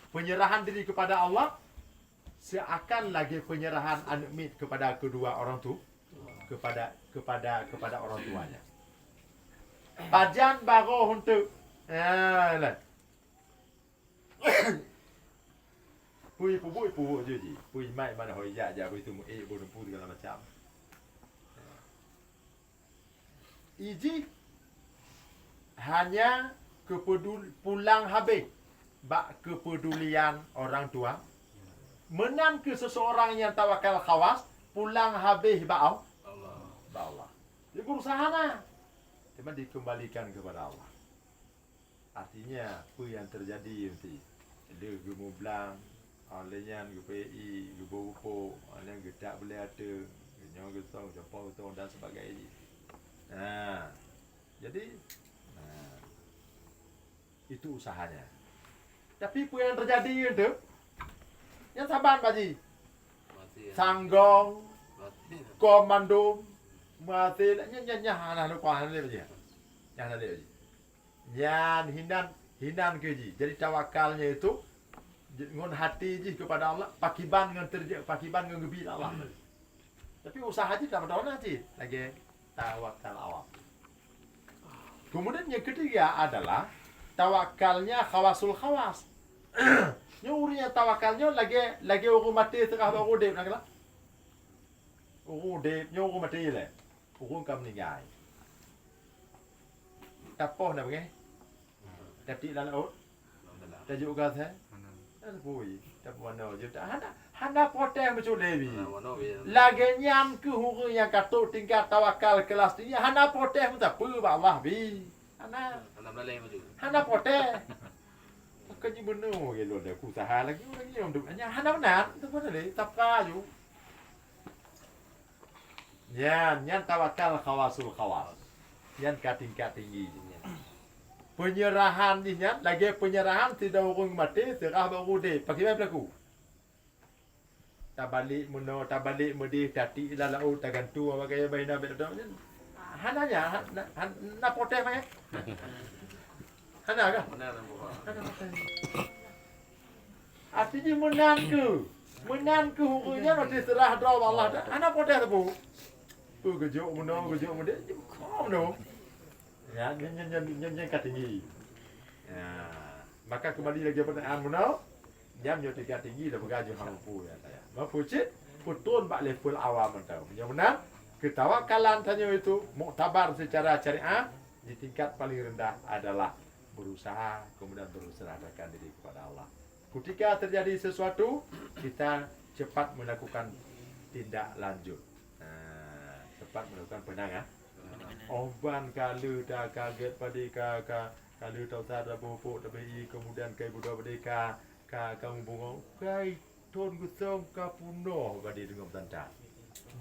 Penyerahan diri kepada Allah seakan lagi penyerahan anumit kepada kedua orang tu kepada orang tuanya. Pajan baru untuk Pui je. Pui mai mana hoya aja pui tu burung segala macam. Iji hanya pulang habis bak kepedulian orang tua. Menang ke seseorang yang tawakal khawas, pulang habis bak Allah. Dia berusaha lah. Cuma dikembalikan kepada Allah. Artinya apa yang terjadi nanti? Ada gemublang, alenya GPI, gebupo, alenya gedak boleh ada, genyong getong, jempol getong dan sebagainya. Jadi itu usahanya. Tapi apa yang terjadi itu, yang saban baji, sanggong, komando, mati, nyah lupa ni baji, nyah ada baji, nyan hinan keji. Jadi tawakalnya itu ngon hati je kepada Allah, pakiban ngan terje, pakiban ngan gebi Allah. Tapi usaha je tak pada je, lagi tawakal awam. Kemudian yang ketiga adalah tawakalnya khawasul khawas. Nyurinya tawakalnya lagi orang mati tengah baru dep nak lah. Orang dep nyo orang mati le. Orang kam meninggal. Tapoh nak pergi. Tapi dalam laut. Tajuk kata. Ada pui. Tak mana je. Hana poteh macam lebi. Lagi nyam ke huru yang katuk tingkat tawakal kelas ni. Hana poteh pun tak apa Allah bi. Hana poteh. Kan ni benar ke lu dah usaha lagi orang ni untuk hanya hana benar tu pun ada tapka ju. Yan tawakal khawasul khawas. Yan kating tinggi. Penyerahan ni yan lagi penyerahan tidak orang mati serah baru deh. Pakai apa berlaku? Tak balik medi tati ila laut tak gantu apa kaya baina bedo. Hananya hana poteh mai. Hana kah? Artinya menang ke hukumnya nanti serah doa Allah dah. Anak podah tu. Gejok menang dia. Kau menang. Ya, nyen tinggi. Ya, maka kembali lagi pertanyaan menang. Jam yo tingkat tinggi dah bergaju hampu ya saya. Mampu cit putun bak level awam mentau. Yang menang ketawakalan tanya itu muktabar secara syariah di tingkat paling rendah adalah berusaha kemudian berserahkan diri kepada Allah. Ketika terjadi sesuatu, kita cepat melakukan tindak lanjut. Cepat melakukan penanganan. Oban kalau dah kaget pada kalau tahu tak ada bopok tapi kemudian kai budak berdeka kamu bunga kai ton gusong ka punoh badi dengan tanda.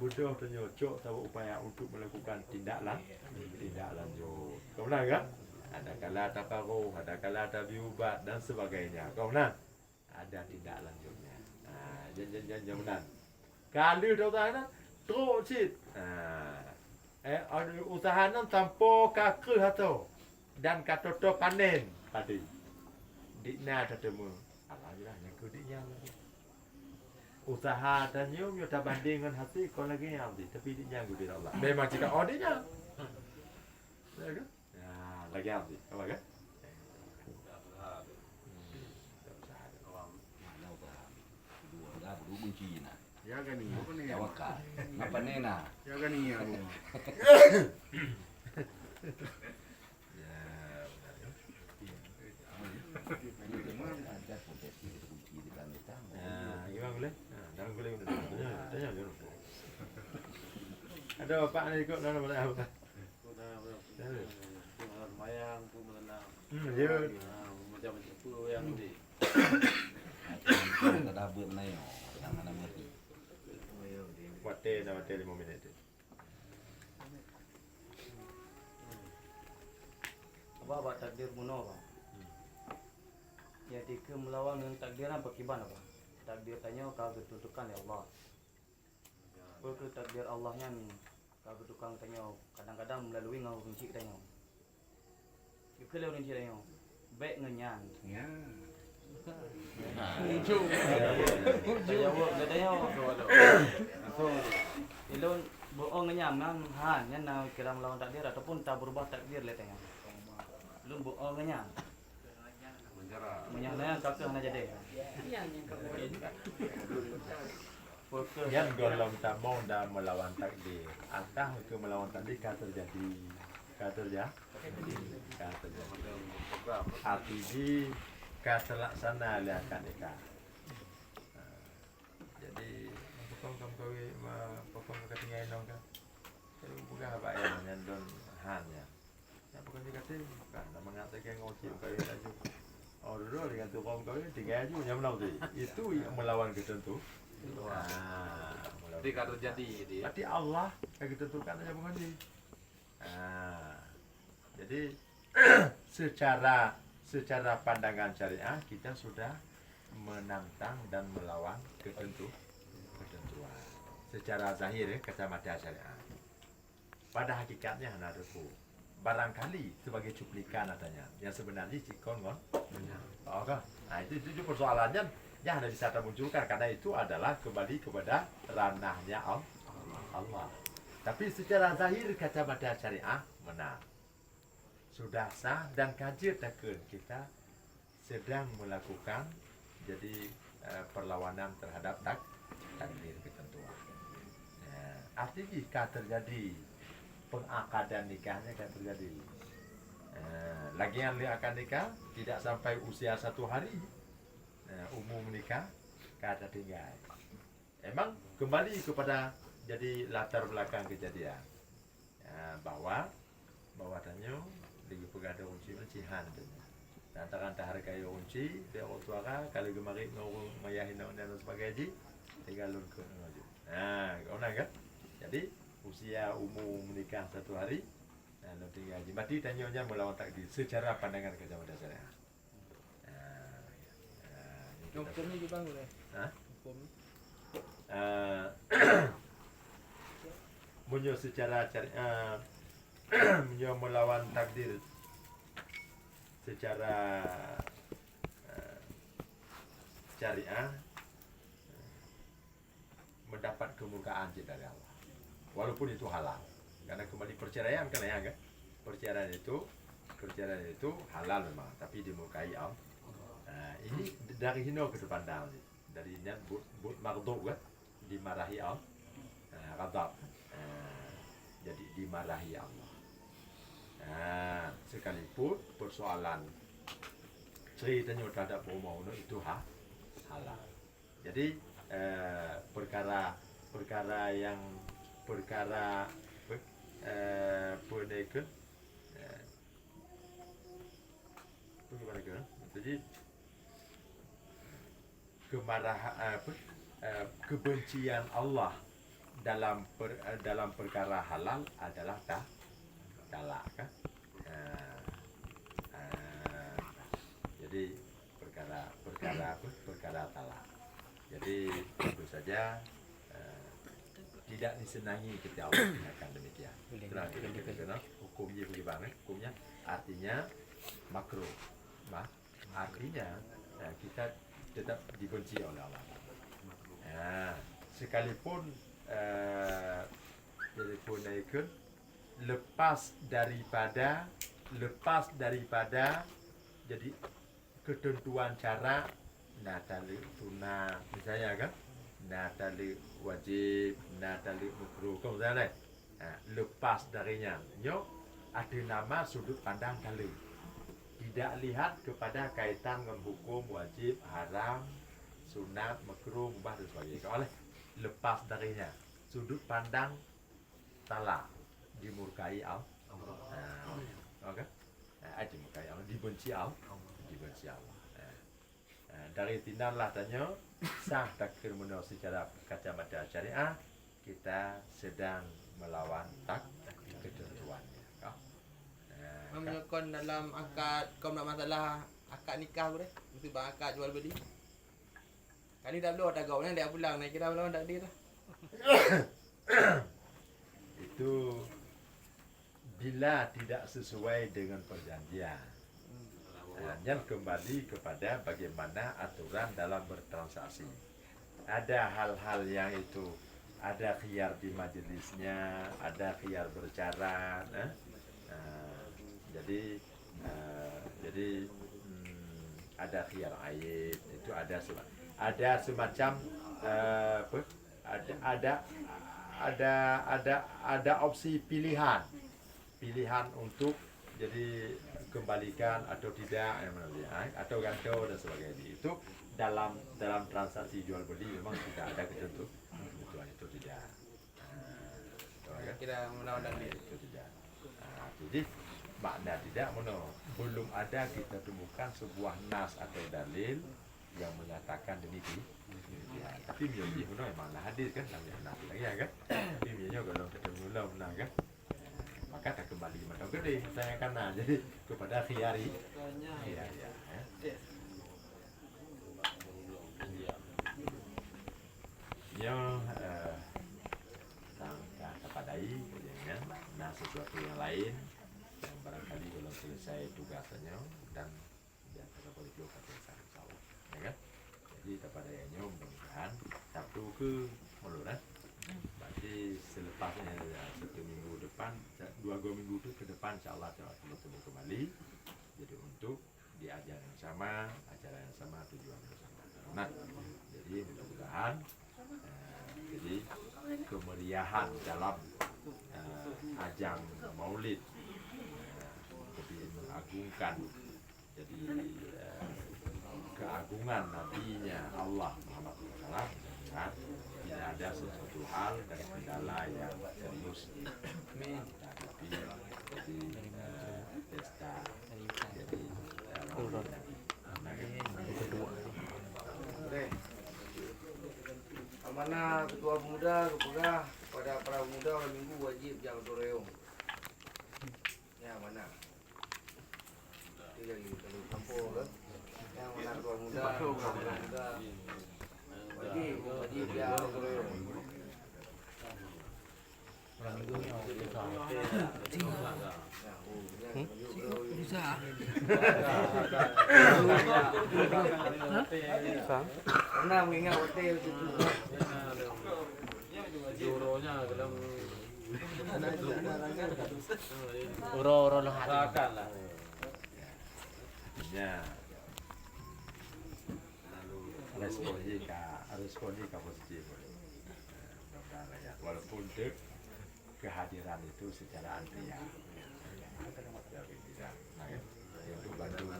Budak ternyocok tahu upaya untuk melakukan tindak lanjut. Kau benar tak? Ada kala taparuh, ada kala tabiubat dan sebagainya. Kau nak? Ada tindak lanjutnya. Jangan benar. Kalau tahu tak nak, teruk cit. Ada usaha nan tanpa kakeh atau dan kata to panen tadi. Dikna tetemu. Alhamdulillah yang kudiknya. Usaha dan nyum yo tak banding dengan hasil kau lagi yang di tapi diknya gudi Allah. Memang jika auditnya. Betul? Lagi apa? Apa kan? Dua kunci na. Ya kan ni. Apa ni? Tawakal. Apa ni na? Ya kan ni aku. Ada bapak ni ikut dalam apa? Mayang pun menanam. Ya. Macam-macam apa yang di. Tak ada buat naik. Yang mana mati. Wate 5 minit. Apa takdir muno apa? Jadi ke melawan dengan takdir apa kiban apa? Takdir tanya kau ketutukan ya Allah. Ke takdir Allahnya ni kau ketutukan tanya kadang-kadang melalui ngau kunci tanya. Kalau ni dia tanya baik ngenyan. Ya. Tanya dia tanya. So ilon bohong ngenyan nan han yang nak kira melawan takdir ataupun tak berubah takdir le tanya. Belum bohong ngenyan. Menyalahkan kakak hanya jadi. Yang golong tak mau dah melawan takdir. Entah itu melawan takdir kan terjadi. Artinya kata laksana lihat nikah. Jadi pokok kamu ketinggalan dong kan. Kalau bukan apa yang don hanya. Ya bukan dikata kan mengatakan ngocik kau aja. Oh dulu dengan tu kaum kau tiga aja yang menang tu. Itu yang melawan ketentu. Ketika terjadi dia. Berarti Allah yang ditentukan aja bukan dia. Jadi secara pandangan syariah kita sudah menantang dan melawan ketentuan. Secara zahir kacamata syariah. Pada hakikatnya hanya refu. Barangkali sebagai cuplikan katanya. Yang sebenarnya cikon kan. Oh kan? Itu persoalannya yang hanya bisa termunculkan karena itu adalah kembali kepada ranahnya Allah. Tapi secara zahir kacamata syariah menang. Sudah sah dan kaji takkan kita sedang melakukan jadi perlawanan terhadap takdir ketentuan. Artinya jika terjadi pengakadan nikahnya akan terjadi. Lagi yang akan nikah tidak sampai usia 1 hari, umum nikah kata tinggal. Emang kembali kepada jadi latar belakang kejadian bahwa tanyo lagi pegada unci mencihan lantaran tak hargai unci dia orang kalau gemari ngurung mayahin dan sebagainya tinggal lun ke ngaju. Kau nak kan? Jadi usia umum menikah 1 hari nanti gaji mati tanyonya melawan takdir secara pandangan kacamata syariah. Hukumnya juga boleh. Hukum. Munyo secara munyo melawan takdir secara syariah mendapat kemurkaan dari Allah. Walaupun itu halal. Karena kembali perceraian kan ya kan? Perceraian itu halal memang, tapi dimurkai Allah. Ini dari hino ke depan dah, dari niat but maghdub kan, dimarahi Allah. Ghadab. Jadi dimarahi Allah. Sekalipun persoalan ceritanya terhadap rumah itu halal. Jadi perkara peneken bagaimana kan? Jadi kemarahan kebencian Allah dalam perkara halal adalah talak kan? Jadi perkara talak. Jadi tentu saja tidak disenangi ketika Allah mengatakan demikian. Karena hukumnya bagaimana? Hukumnya artinya makruh. Artinya kita tetap dibenci oleh Allah. Sekalipun ikut lepas daripada jadi ketentuan cara natali tuna misalnya kan natali wajib natali makruh kemudian lepas darinya ada nama sudut pandang kali tidak lihat kepada kaitan dengan hukum wajib haram sunat makruh mubah dan sebagainya oleh lepas darinya sudut pandang talak dimurkai Allah. Oke. Dimurkai Allah, dibenci Allah. Dari tindakan tanya sah takdir menurut secara kacamata syariah kita sedang melawan ketentuannya. Menyokong dalam akad kau nak masalah akad nikah boleh? Mesti bang akad jual beli. Kali dah belum ada gaulnya dia pulang naik kira belum tak dia dah. Itu bila tidak sesuai dengan perjanjian. Yang kembali kepada bagaimana aturan dalam bertransaksi. Ada hal-hal yang itu ada khiyar di majelisnya, ada khiyar bercara. Jadi ada khiyar aib itu ada semacam ada opsi pilihan untuk jadi kembalikan atau tidak atau ganti dan sebagainya. Itu dalam transaksi jual beli memang tidak ada ketentuan itu tidak. Kira melawan dia itu tidak. Jadi makna tidak belum ada kita temukan sebuah nas atau dalil yang menyatakan demikian. Tapi misalnya memang lah hadis kan nas lagi kan. Tapi misalnya kalau ketemu lah menang kan. Maka tak kembali macam gede saya kena jadi kepada khiyari. Iya. Tapadai kemudian sesuatu yang lain yang barangkali belum selesai tugasnya dan dia tidak boleh juga selesai insyaallah ya kan. Jadi daripada ianya mudah-mudahan Sabtu ke malu dah. Berarti selepasnya 1 minggu depan, 2 minggu tu ke depan insya-Allah kita bertemu kembali. Jadi untuk di ajar yang sama, acara yang sama, tujuan yang sama. Nah, jadi mudah-mudahan jadi kemeriahan dalam ajang Maulid lebih mengagungkan, jadi keagungan nabinya Allah Muhammad SAW, kan? Tidak ada sesuatu hal dan kendala yang serius kita hadapi. Jadi pesta jadi Maulid Okey. Amanah ketua pemuda kepada para pemuda orang minggu wajib jangan toreong. Ya mana? Dia lagi kalau kampung kan. Yang mana ketua pemuda wajib jangan toreong. Pernah mengingat hotel itu. Juronya dalam Uro lah. rakan lah. Ya. Lalu responnya positif. Mudah-mudahan ya. Walaupun kehadiran itu secara antrian. Tapi tidak. Nah, ya. Untuk bantu kan.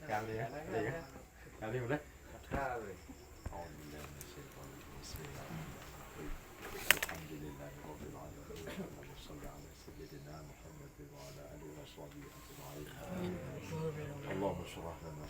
Kali ya. Kali boleh. Kali. Alhamdulillah. Alhamdulillah. Allahumma shalli ala sayyidina Muhammad wa ala alihi wa sahbihi ajma'in. اللهم اشرح لنا